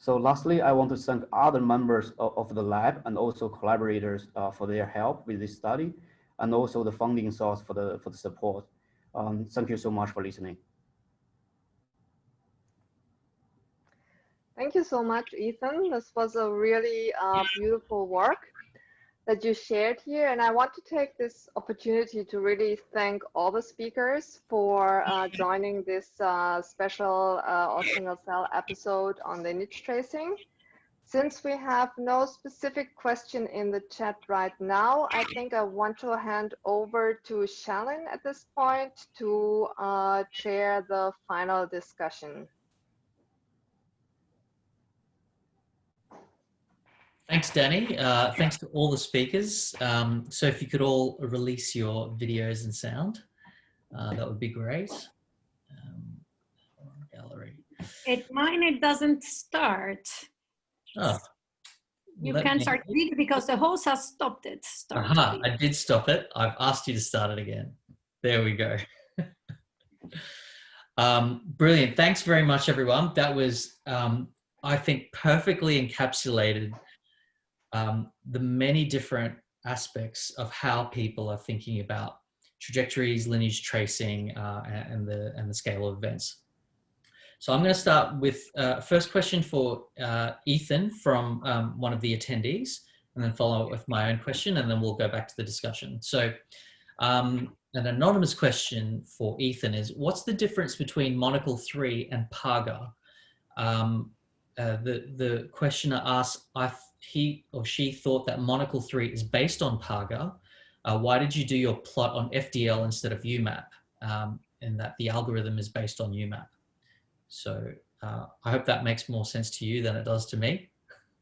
So lastly, I want to thank other members of the lab and also collaborators for their help with this study, and also the funding source for the support. Thank you so much for listening. Thank you so much, Ethan. This was a really beautiful work that you shared here. And I want to take this opportunity to really thank all the speakers for joining this special all single cell episode on lineage tracing. Since we have no specific question in the chat right now, I think I want to hand over to Shalin at this point to chair the final discussion. Thanks, Danny. Thanks to all the speakers. So if you could all release your videos and sound, that would be great. Gallery. Mine, it doesn't start. Oh, you can start video because the host has stopped it. Aha, I did stop it. I've asked you to start it again. There we go. Brilliant. Thanks very much, everyone. That was, I think, perfectly encapsulated the many different aspects of how people are thinking about trajectories, lineage tracing, and the scale of events. So I'm going to start with first question for Ethan from one of the attendees, and then follow up with my own question, and then we'll go back to the discussion. So an anonymous question for Ethan is, what's the difference between monocle 3 and PAGA? The questioner asks if he or she thought that monocle 3 is based on PAGA. Why did you do your plot on FDL instead of UMAP? And that the algorithm is based on UMAP. So I hope that makes more sense to you than it does to me.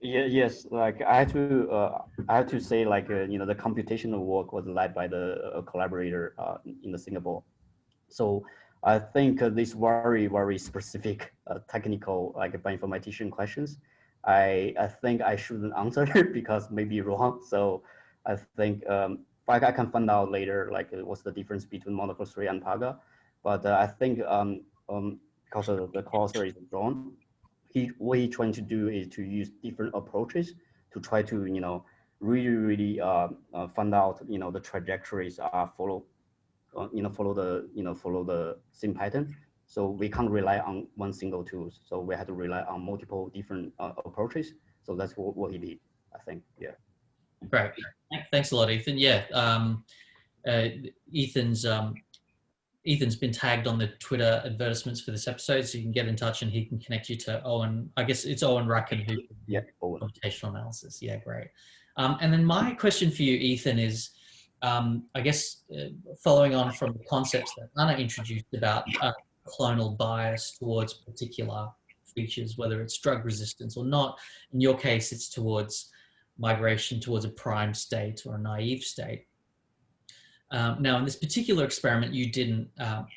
Yeah, yes, like I have to say, like you know, the computational work was led by the collaborator in Singapore. So I think these very specific technical, like bioinformatician questions, I think I shouldn't answer because maybe wrong. So I think I can find out later, like what's the difference between monocle 3 and PAGA. But I think because of the cursor is drawn, what he's trying to do is to use different approaches to try to, you know, really find out, you know, the trajectories are follow the same pattern. So we can't rely on one single tool. So we have to rely on multiple different approaches. So that's what he did, I think. Yeah. Great. Thanks a lot, Ethan. Yeah. Ethan's been tagged on the Twitter advertisements for this episode, so you can get in touch and he can connect you to Owen. I guess it's Owen Racken who computational analysis. Yeah, great. And then my question for you, Ethan, is I guess following on from the concepts that Anna introduced about clonal bias towards particular features, whether it's drug resistance or not. In your case, it's towards migration towards a prime state or a naive state. Now, in this particular experiment, you didn't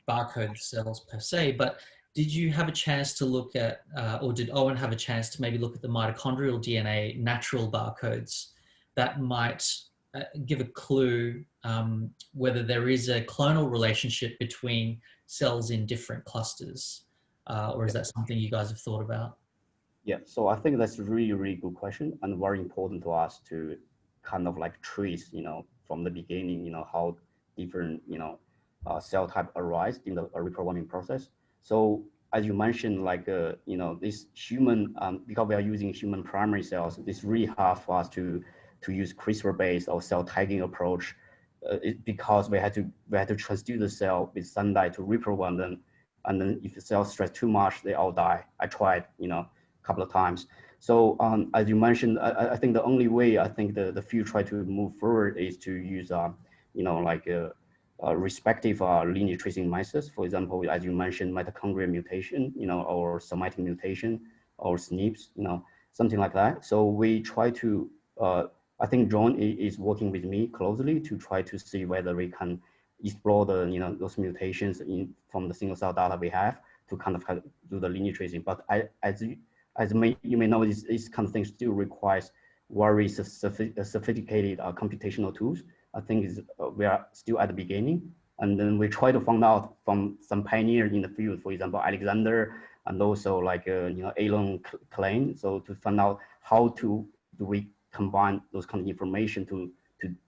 barcode the cells per se, but did you have a chance to look at, or did Owen have a chance to maybe look at the mitochondrial DNA natural barcodes that might give a clue whether there is a clonal relationship between cells in different clusters, or is that something you guys have thought about? Yeah, so I think that's a really good question and very important to us to kind of like trace, you know, from the beginning, you know, how different, you know, cell type arise in the reprogramming process. So as you mentioned, like, you know, this human, because we are using human primary cells, it's really hard for us to use CRISPR-based or cell tagging approach because we had to transduce the cell with sunlight to reprogram them. And then if the cells stress too much, they all die. I tried, you know, a couple of times. So as you mentioned, I think the only way I think the field try to move forward is to use, you know, like respective lineage tracing methods. For example, as you mentioned, mitochondrial mutation, you know, or somatic mutation, or SNPs, you know, something like that. So we try to, I think John is working with me closely to try to see whether we can explore the, you know, those mutations from the single cell data we have to kind of do the lineage tracing. But as you may know, this kind of thing still requires very sophisticated computational tools. I think we are still at the beginning. And then we try to find out from some pioneers in the field, for example, Alexander, and also like, Elon Klein. So to find out how do we combine those kind of information to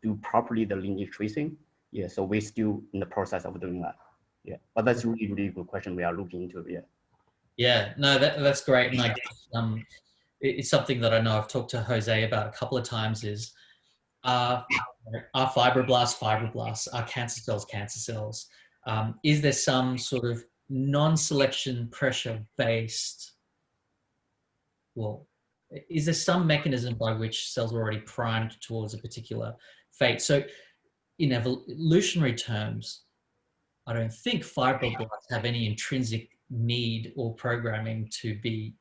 do properly the lineage tracing. Yeah, so we're still in the process of doing that. Yeah, but that's a really, really good question we are looking into. Yeah. Yeah, no, that's great. And I guess it's something that I know I've talked to Jose about a couple of times is, are fibroblasts, are cancer cells? Is there some sort of non-selection pressure based, well, is there some mechanism by which cells are already primed towards a particular fate? So in evolutionary terms, I don't think fibroblasts have any intrinsic need or programming to be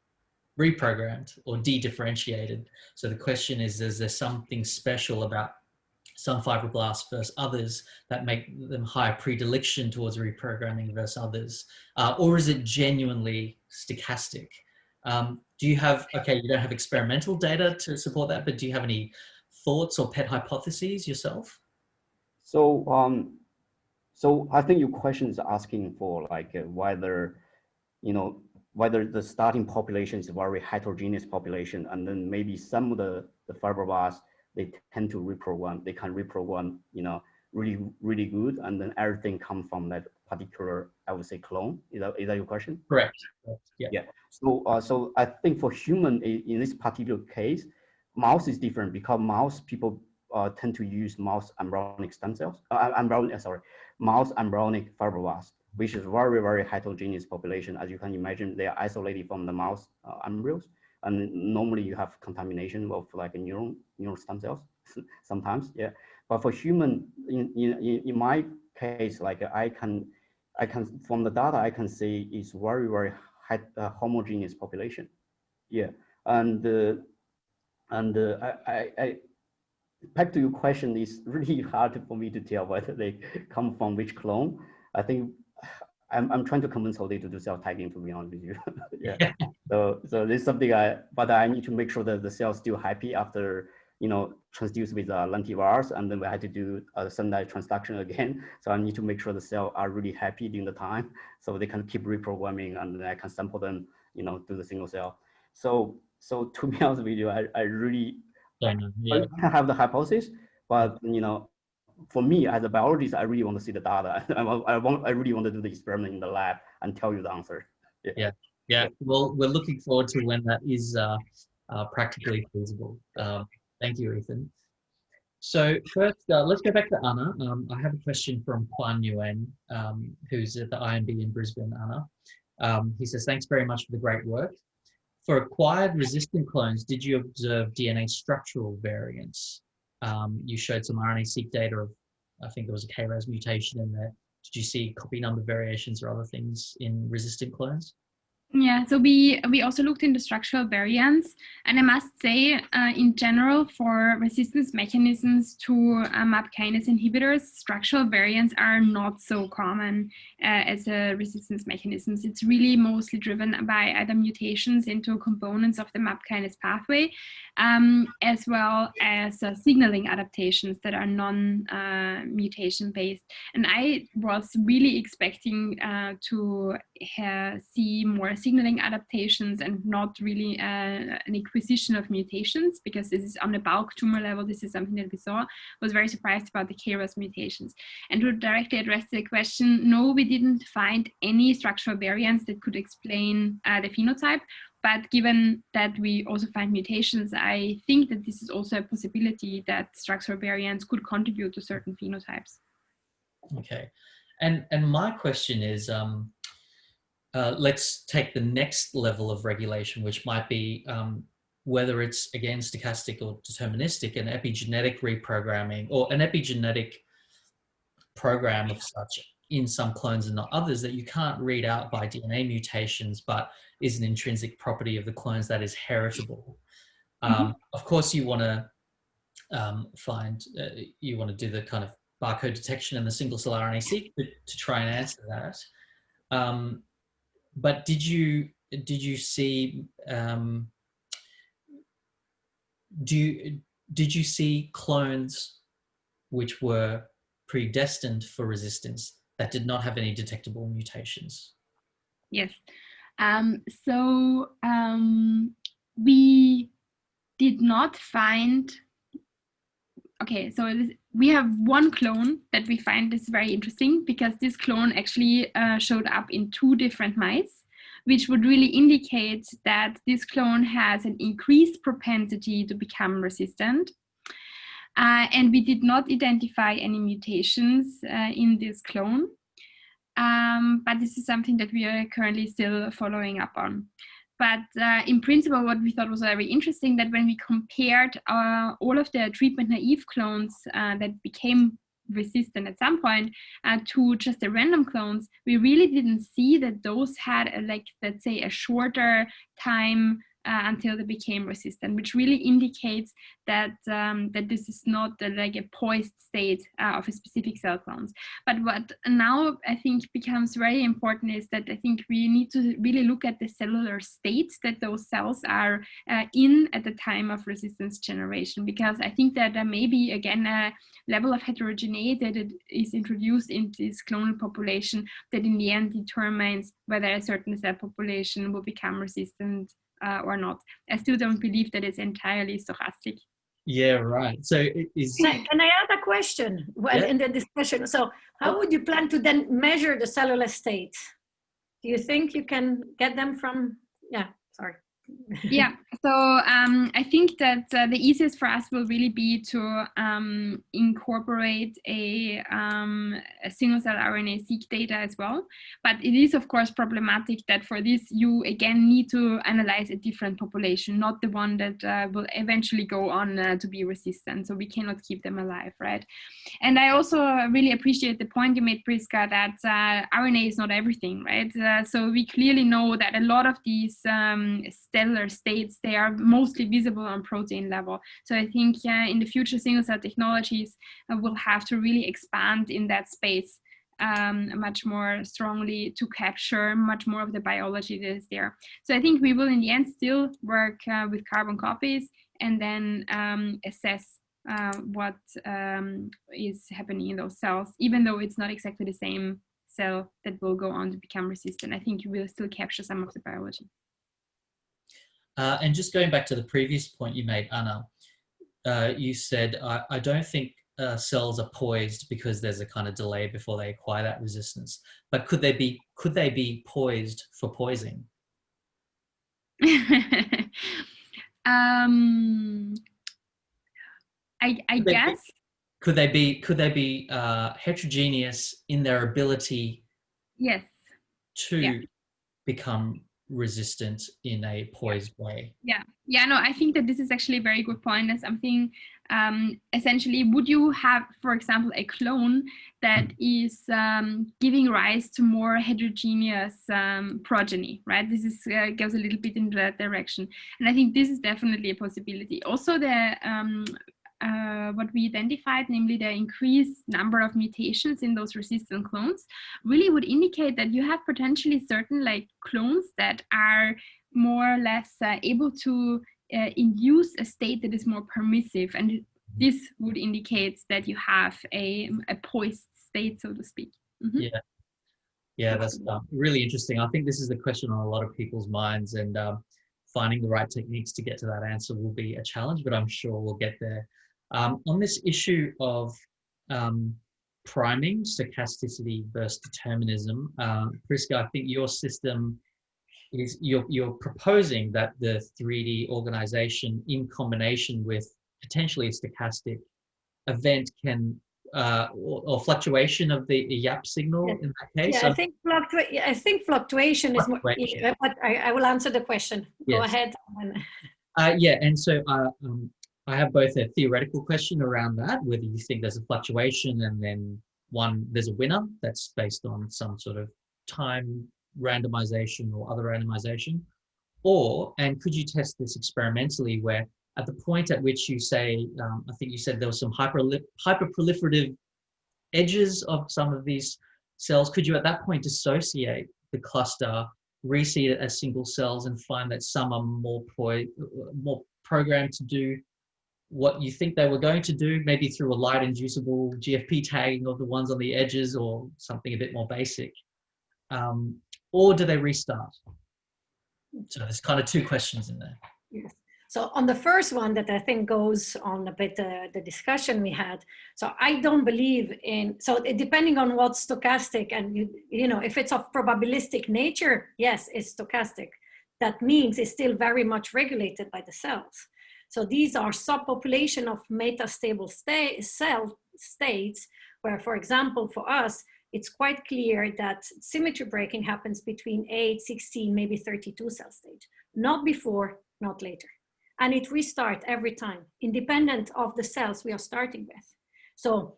reprogrammed or de-differentiated. So the question is there something special about some fibroblasts versus others that make them higher predilection towards reprogramming versus others? Or is it genuinely stochastic? Do you have, okay, you don't have experimental data to support that, but do you have any thoughts or pet hypotheses yourself? So, so I think your question is asking for like whether, whether the starting population is a very heterogeneous population, and then maybe some of the fibroblasts, they tend to reprogram, they can reprogram, really, really good, and then everything comes from that particular, I would say, clone. Is that your question? Correct. Yeah. Yeah. So, so I think for human in this particular case, mouse is different because mouse people tend to use mouse embryonic stem cells, mouse embryonic fibroblasts, which is very, very heterogeneous population. As you can imagine, they are isolated from the mouse embryos. And normally you have contamination of like a neural stem cells sometimes, yeah. But for human, in my case, like I can from the data I can see is very, very homogeneous population, yeah. And I back to your question, it's really hard for me to tell whether they come from which clone. I think I'm trying to convince Jose to do cell tagging, to be honest with you. Yeah. So this is something but I need to make sure that the cell is still happy after, transduced with lentivirus, and then we had to do a sunlight transduction again. So I need to make sure the cell are really happy during the time, so they can keep reprogramming, and then I can sample them, do the single cell. So to be honest with you, I really can have the hypothesis, but for me as a biologist, I really want to see the data. I really want to do the experiment in the lab and tell you the answer. Yeah. Well, we're looking forward to when that is practically feasible. Thank you, Ethan. So first, let's go back to Anna. I have a question from Quan Nguyen, who's at the IMB in Brisbane, Anna. He says, thanks very much for the great work. For acquired resistant clones, did you observe DNA structural variants? You showed some RNA-seq data of, I think there was a KRAS mutation in there. Did you see copy number variations or other things in resistant clones? Yeah, so we also looked into structural variants, and I must say, in general, for resistance mechanisms to MAP kinase inhibitors, structural variants are not so common as resistance mechanisms. It's really mostly driven by either mutations into components of the MAP kinase pathway, as well as signaling adaptations that are non-mutation based. And I was really expecting to see more signaling adaptations and not really an acquisition of mutations, because this is on the bulk tumor level. This is something that we saw. Was very surprised about the KRAS mutations. And to directly address the question, no, we didn't find any structural variants that could explain the phenotype. But given that we also find mutations, I think that this is also a possibility that structural variants could contribute to certain phenotypes. Okay, and my question is, let's take the next level of regulation, which might be whether it's, again, stochastic or deterministic, an epigenetic reprogramming or an epigenetic program of such in some clones and not others that you can't read out by DNA mutations, but is an intrinsic property of the clones that is heritable. Of course, you want to you want to do the kind of barcode detection and the single cell RNA-seq to try and answer that. But did you see did you see clones which were predestined for resistance that did not have any detectable mutations? Yes. We did not find, okay, so we have one clone that we find is very interesting, because this clone actually showed up in 2 different mice, which would really indicate that this clone has an increased propensity to become resistant. And we did not identify any mutations in this clone. But this is something that we are currently still following up on. But in principle, what we thought was very interesting, that when we compared all of the treatment-naive clones that became resistant at some point to just the random clones, we really didn't see that those had, like, let's say, a shorter time until they became resistant, which really indicates that that this is not like a poised state of a specific cell clones. But what now I think becomes very important is that I think we need to really look at the cellular state that those cells are in at the time of resistance generation, because I think that there may be, again, a level of heterogeneity that is introduced into this clonal population that in the end determines whether a certain cell population will become resistant or not. I still don't believe that it's entirely stochastic. Yeah, right. So Can I add a question in the discussion? So how would you plan to then measure the cellular state? Do you think you can get them from, Yeah, so I think that the easiest for us will really be to incorporate a single-cell RNA-seq data as well. But it is, of course, problematic that for this, you, again, need to analyze a different population, not the one that will eventually go on to be resistant. So we cannot keep them alive, right? And I also really appreciate the point you made, Prisca, that RNA is not everything, right? So we clearly know that a lot of these cellular states, they are mostly visible on protein level. So I think in the future, single-cell technologies will have to really expand in that space much more strongly to capture much more of the biology that is there. So I think we will in the end still work with carbon copies and then assess what is happening in those cells, even though it's not exactly the same cell that will go on to become resistant. I think you will still capture some of the biology. And just going back to the previous point you made, Anna, you said, I don't think cells are poised because there's a kind of delay before they acquire that resistance. But could they be poised for poising? I guess. Could they be heterogeneous in their ability? Yes. To become resistant in a poised way. Yeah, no, I think that this is actually a very good point. And something, essentially, would you have, for example, a clone that is giving rise to more heterogeneous progeny, right? This is goes a little bit in that direction. And I think this is definitely a possibility. Also, what we identified, namely the increased number of mutations in those resistant clones, really would indicate that you have potentially certain like clones that are more or less able to induce a state that is more permissive, and this would indicate that you have a poised state, so to speak. Mm-hmm. Yeah, that's really interesting. I think this is the question on a lot of people's minds, and finding the right techniques to get to that answer will be a challenge, but I'm sure we'll get there. On this issue of priming, stochasticity versus determinism, Prisca, I think your system is, you're proposing that the 3D organization in combination with potentially a stochastic event can, or fluctuation of the YAP signal in that case? Yeah, I think fluctuation is more, but I will answer the question. Yes. Go ahead. Yeah, and so I have both a theoretical question around that, whether you think there's a fluctuation and then there's a winner that's based on some sort of time randomization or other randomization, and could you test this experimentally where at the point at which you say, I think you said there was some hyperproliferative edges of some of these cells, could you at that point dissociate the cluster, reseed it as single cells and find that some are more programmed to do what you think they were going to do, maybe through a light inducible GFP tagging of the ones on the edges or something a bit more basic? Or do they restart? So there's kind of two questions in there. Yes. So on the first one that I think goes on a bit the discussion we had. So I don't believe in, so depending on what's stochastic and you know, if it's of probabilistic nature, yes, it's stochastic. That means it's still very much regulated by the cells. So these are subpopulation of metastable cell states where, for example, for us, it's quite clear that symmetry breaking happens between 8, 16, maybe 32 cell stage, not before, not later. And it restarts every time, independent of the cells we are starting with. So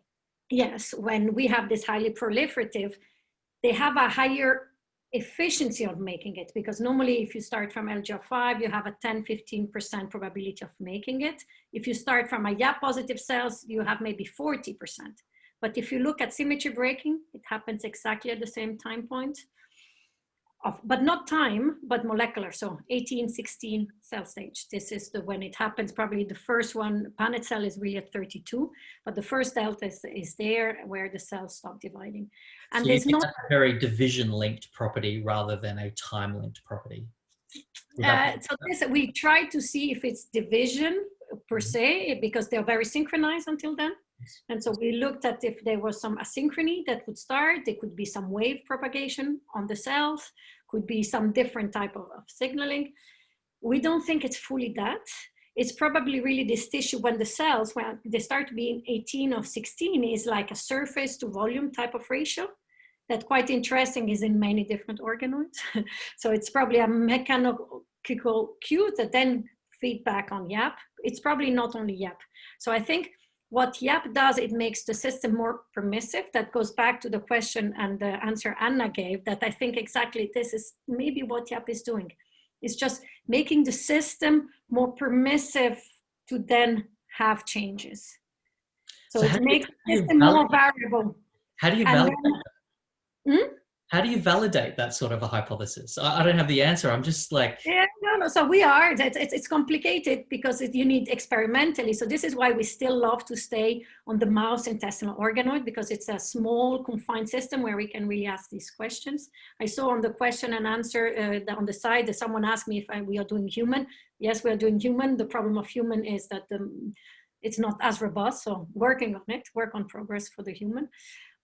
yes, when we have this highly proliferative, they have a higher efficiency of making it, because normally if you start from LGR5, you have a 10-15% probability of making it. If you start from a YAP positive cells, you have maybe 40%. But if you look at symmetry breaking, it happens exactly at the same time point. But not time, but molecular. So 18, 16 cell stage. This is when it happens. Probably the first one, Paneth cell is really at 32, but the first delta is there where the cells stop dividing. And so there's not a very division-linked property rather than a time-linked property. So we try to see if it's division per se, because they're very synchronized until then. And so we looked at if there was some asynchrony that would start. There could be some wave propagation on the cells, could be some different type of signaling. We don't think it's fully that. It's probably really this tissue when the cells, when they start to be in 18 or 16, is like a surface to volume type of ratio. That quite interesting is in many different organoids. So it's probably a mechanical cue that then feed back on YAP. It's probably not only YAP. So I think what YAP does, it makes the system more permissive. That goes back to the question and the answer Anna gave, that I think exactly this is maybe what YAP is doing. It's just making the system more permissive to then have changes. So it makes the system more variable. How do you validate that? How do you validate that sort of a hypothesis? I don't have the answer. I'm just like... Yeah, no. So we are, it's complicated because you need experimentally. So this is why we still love to stay on the mouse intestinal organoid, because it's a small confined system where we can really ask these questions. I saw on the question and answer on the side that someone asked me if we are doing human. Yes, we are doing human. The problem of human is that it's not as robust. So working on it, work on progress for the human.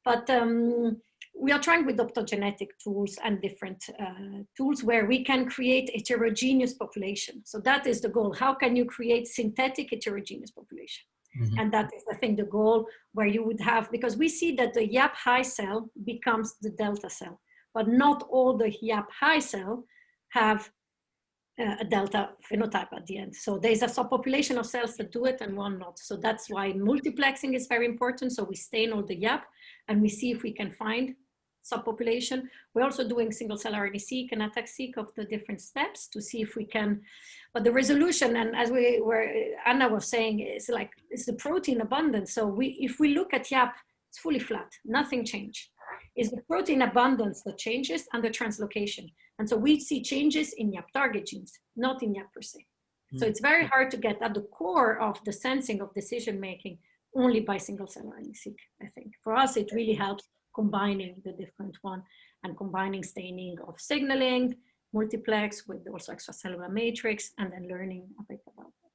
But we are trying with optogenetic tools and different tools where we can create heterogeneous population. So that is the goal. How can you create synthetic heterogeneous population? Mm-hmm. And that is, I think, the goal where you would have, because we see that the YAP high cell becomes the delta cell, but not all the YAP high cell have a delta phenotype at the end. So there's a subpopulation of cells that do it and one not. So that's why multiplexing is very important. So we stain all the YAP and we see if we can find subpopulation. We're also doing single cell RNA-seq and ATAC-seq of the different steps to see if we can, but the resolution, and as Anna was saying, is like, it's the protein abundance. So if we look at YAP, it's fully flat, nothing changed. It's the protein abundance that changes and the translocation. And so we see changes in YAP target genes, not in YAP per se. So it's very hard to get at the core of the sensing of decision-making only by single cell RNA-seq, I think. For us, it really helps combining the different one and combining staining of signaling, multiplex with also extracellular matrix, and then learning a bit about it.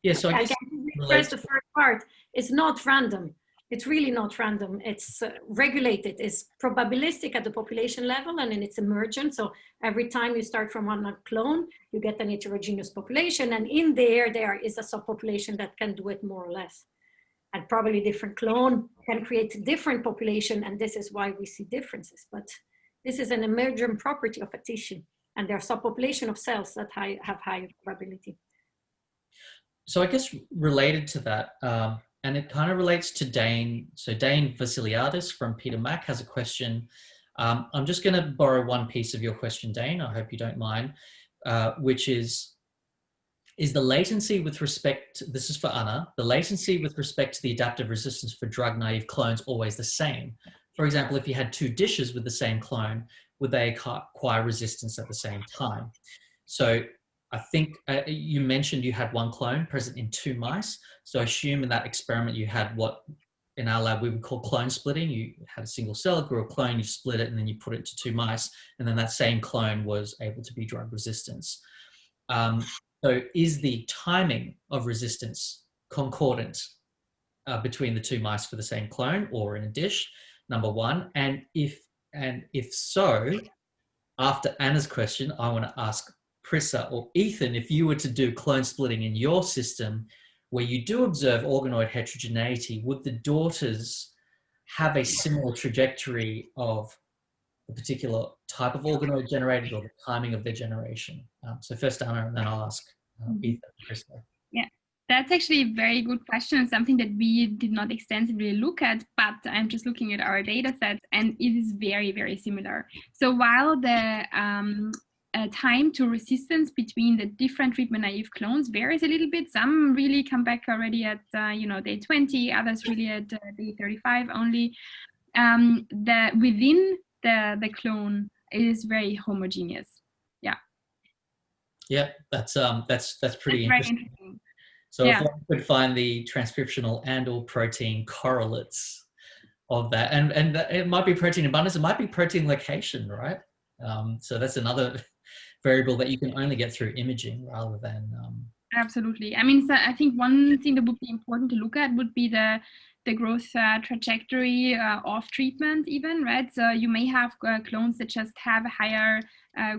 Yeah, so I guess the first part, it's not random. It's really not random. It's regulated. It's probabilistic at the population level, and then it's emergent. So every time you start from one clone, you get an heterogeneous population, and in there is a subpopulation that can do it more or less. And probably different clone can create different population, and this is why we see differences. But this is an emergent property of a tissue, and there are subpopulation of cells that have higher probability. So I guess related to that, and it kind of relates to Dane. So Dane Vasiliadis from Peter Mac has a question. I'm just going to borrow one piece of your question, Dane. I hope you don't mind, which is the latency with respect, this is for Anna, the latency with respect to the adaptive resistance for drug-naive clones always the same? For example, if you had two dishes with the same clone, would they acquire resistance at the same time? So I think you mentioned you had one clone present in 2 mice. So I assume in that experiment you had what in our lab we would call clone splitting. You had a single cell, grew a clone, you split it, and then you put it to 2 mice, and then that same clone was able to be drug resistant. So is the timing of resistance concordant between the 2 mice for the same clone or in a dish? Number one. And if so, after Anna's question, I want to ask Prisca or Ethan, if you were to do clone splitting in your system where you do observe organoid heterogeneity, would the daughters have a similar trajectory of the particular type of organoid generated or the timing of their generation? So first Anna, and then I'll ask Ethan and Prisca. Yeah, that's actually a very good question, and something that we did not extensively look at, but I'm just looking at our data sets, and it is very, very similar. So while the time to resistance between the different treatment-naive clones varies a little bit, some really come back already at day 20, others really at day 35 only. Within the clone, it is very homogeneous. Yeah. Yeah, that's pretty interesting. So yeah. if one could find the transcriptional and/or protein correlates of that, and it might be protein abundance, it might be protein location, right? So that's another variable that you can only get through imaging rather than. Absolutely. I mean, so I think one thing that would be important to look at would be the growth trajectory of treatment even, right? So you may have clones that just have a higher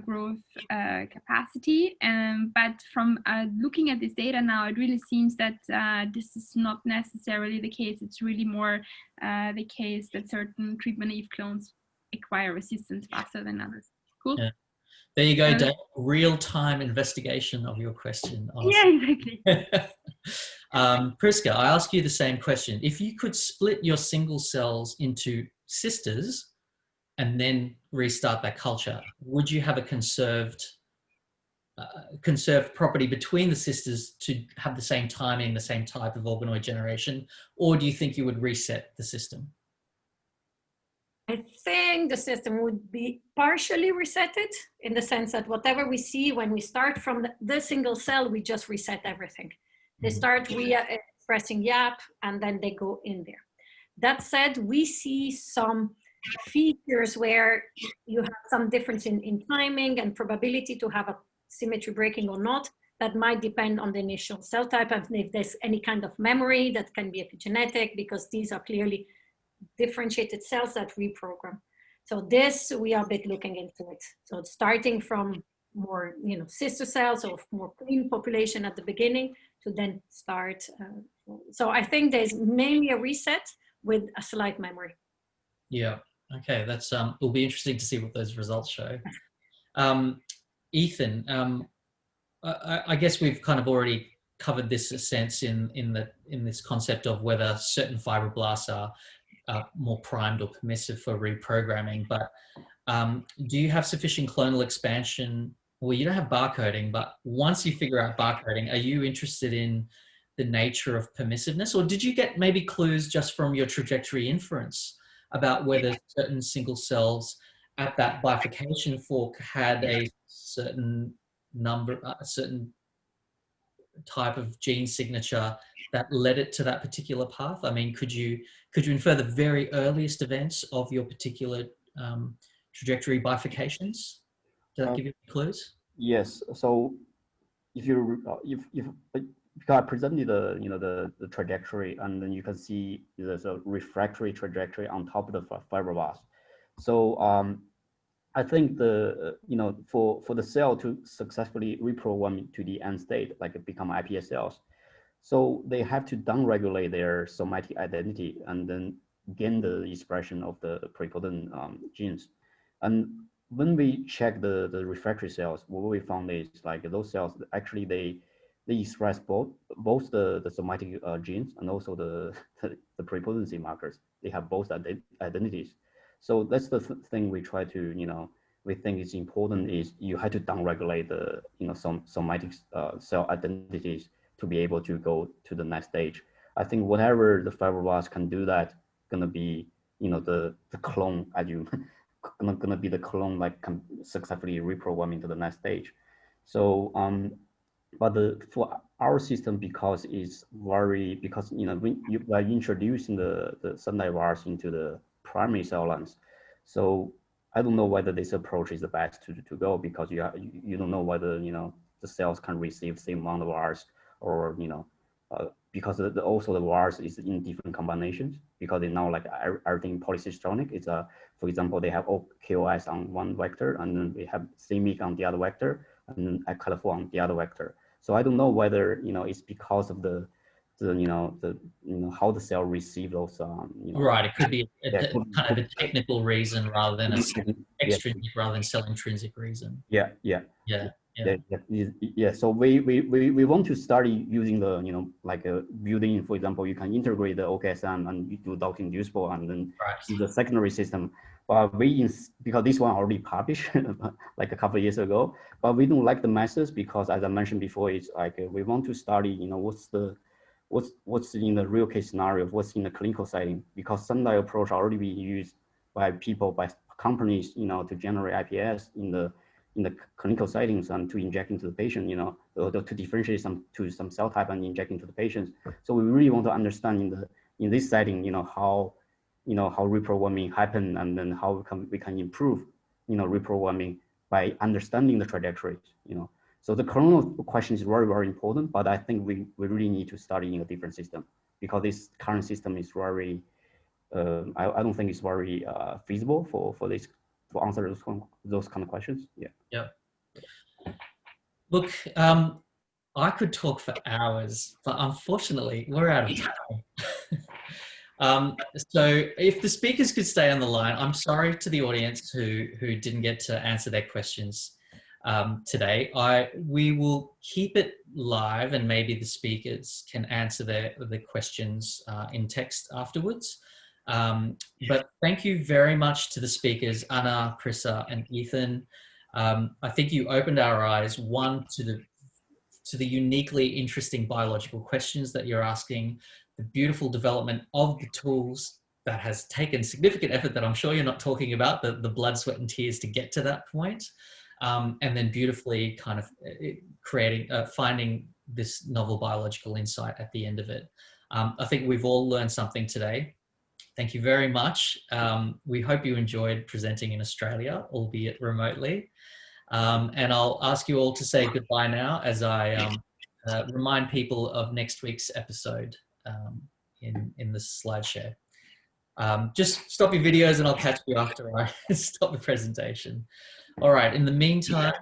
growth capacity, but from looking at this data now, it really seems that this is not necessarily the case. It's really more the case that certain treatment-naive clones acquire resistance faster than others. Cool. Yeah. There you go, Dave. Real-time investigation of your question. Awesome. Yeah, exactly. Prisca, I ask you the same question. If you could split your single cells into sisters and then restart that culture, would you have a conserved property between the sisters to have the same timing, the same type of organoid generation, or do you think you would reset the system? I think the system would be partially resetted in the sense that whatever we see when we start from the single cell, we just reset everything. They start expressing YAP and then they go in there. That said, we see some features where you have some difference in timing and probability to have a symmetry breaking or not. That might depend on the initial cell type and if there's any kind of memory that can be epigenetic, because these are clearly differentiated cells that reprogram. So this, we are a bit looking into it. So it's starting from more, sister cells or more clean population at the beginning to then start. So I think there's mainly a reset with a slight memory. Yeah. Okay. That's it'll be interesting to see what those results show. Ethan, I guess we've kind of already covered this sense in this concept of whether certain fibroblasts are more primed or permissive for reprogramming, but do you have sufficient clonal expansion? Well, you don't have barcoding, but once you figure out barcoding, are you interested in the nature of permissiveness, or did you get maybe clues just from your trajectory inference about whether certain single cells at that bifurcation fork had a certain number, a certain type of gene signature that led it to that particular path? I mean, could you infer the very earliest events of your particular trajectory bifurcations? Did that give you clues? Yes. So if I presented the trajectory, and then you can see there's a refractory trajectory on top of the fibroblast. So I think for the cell to successfully reprogram to the end state, like become iPS cells, so they have to downregulate their somatic identity and then gain the expression of the pluripotent genes. And when we check the refractory cells, what we found is like those cells actually they express both the somatic genes and also the pluripotency markers. They have both identities. So that's the thing we try to we think is important is you have to downregulate the some somatic cell identities to be able to go to the next stage. I think whatever the fibroblast can do, that gonna be the clone gonna be the clone like successfully reprogramming to the next stage. So, but for our system, because by introducing the Sunlight virus into the primary cell lines, so I don't know whether this approach is the best to go, because you don't know whether the cells can receive the same amount of virus, or because also the virus is in different combinations, because they know like everything polycystronic. It's for example, they have KOS on one vector, and then we have CMYC on the other vector, and then ACLF on the other vector. So I don't know whether it's because of the how the cell receive those Right, it could be kind of a technical reason rather than an extrinsic rather than cell intrinsic reason. Yeah. So we want to start using the like a building. For example, you can integrate the OKSM and you do Dock inducible, and then use the secondary system. But because this one already published like a couple of years ago, but we don't like the methods, because as I mentioned before, it's like we want to study what's in the real case scenario, what's in the clinical setting, because Sunlight approach already being used by companies to generate IPS in the clinical settings and to inject into the patient, to differentiate to some cell type and inject into the patients. So we really want to understand in this setting, how reprogramming happen, and then how we can improve, reprogramming by understanding the trajectories, So the clonal question is very, very important, but I think we really need to study in a different system, because this current system is very, I don't think it's very feasible for this, to answer those kind of questions. Yeah. Look, I could talk for hours, but unfortunately we're out of time. So if the speakers could stay on the line, I'm sorry to the audience who didn't get to answer their questions today. We will keep it live, and maybe the speakers can answer the questions in text afterwards. But thank you very much to the speakers, Anna, Prisca, and Ethan. I think you opened our eyes, one, to the uniquely interesting biological questions that you're asking, the beautiful development of the tools that has taken significant effort that I'm sure you're not talking about, the blood, sweat, and tears to get to that point. And then beautifully kind of finding this novel biological insight at the end of it. I think we've all learned something today. Thank you very much. We hope you enjoyed presenting in Australia, albeit remotely. And I'll ask you all to say goodbye now, as I remind people of next week's episode in the slideshare. Just stop your videos and I'll catch you after I stop the presentation. All right, in the meantime,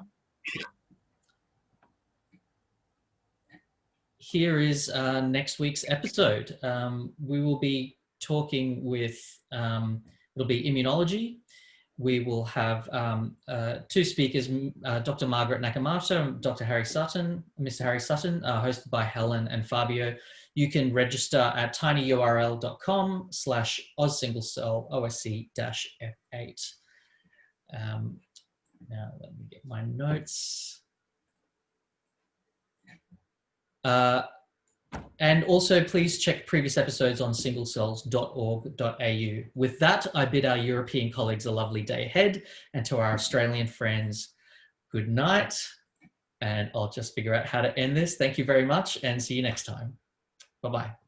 here is next week's episode. We will be talking with, it'll be immunology. We will have two speakers, Dr. Margaret Nakamata and Dr. Harry Sutton, Mr. Harry Sutton, hosted by Helen and Fabio. You can register at tinyurl.com/OzSingleCell OSC-F8. Now let me get my notes. And also please check previous episodes on singlecells.org.au. With that, I bid our European colleagues a lovely day ahead, and to our Australian friends, good night. And I'll just figure out how to end this. Thank you very much and see you next time. Bye-bye.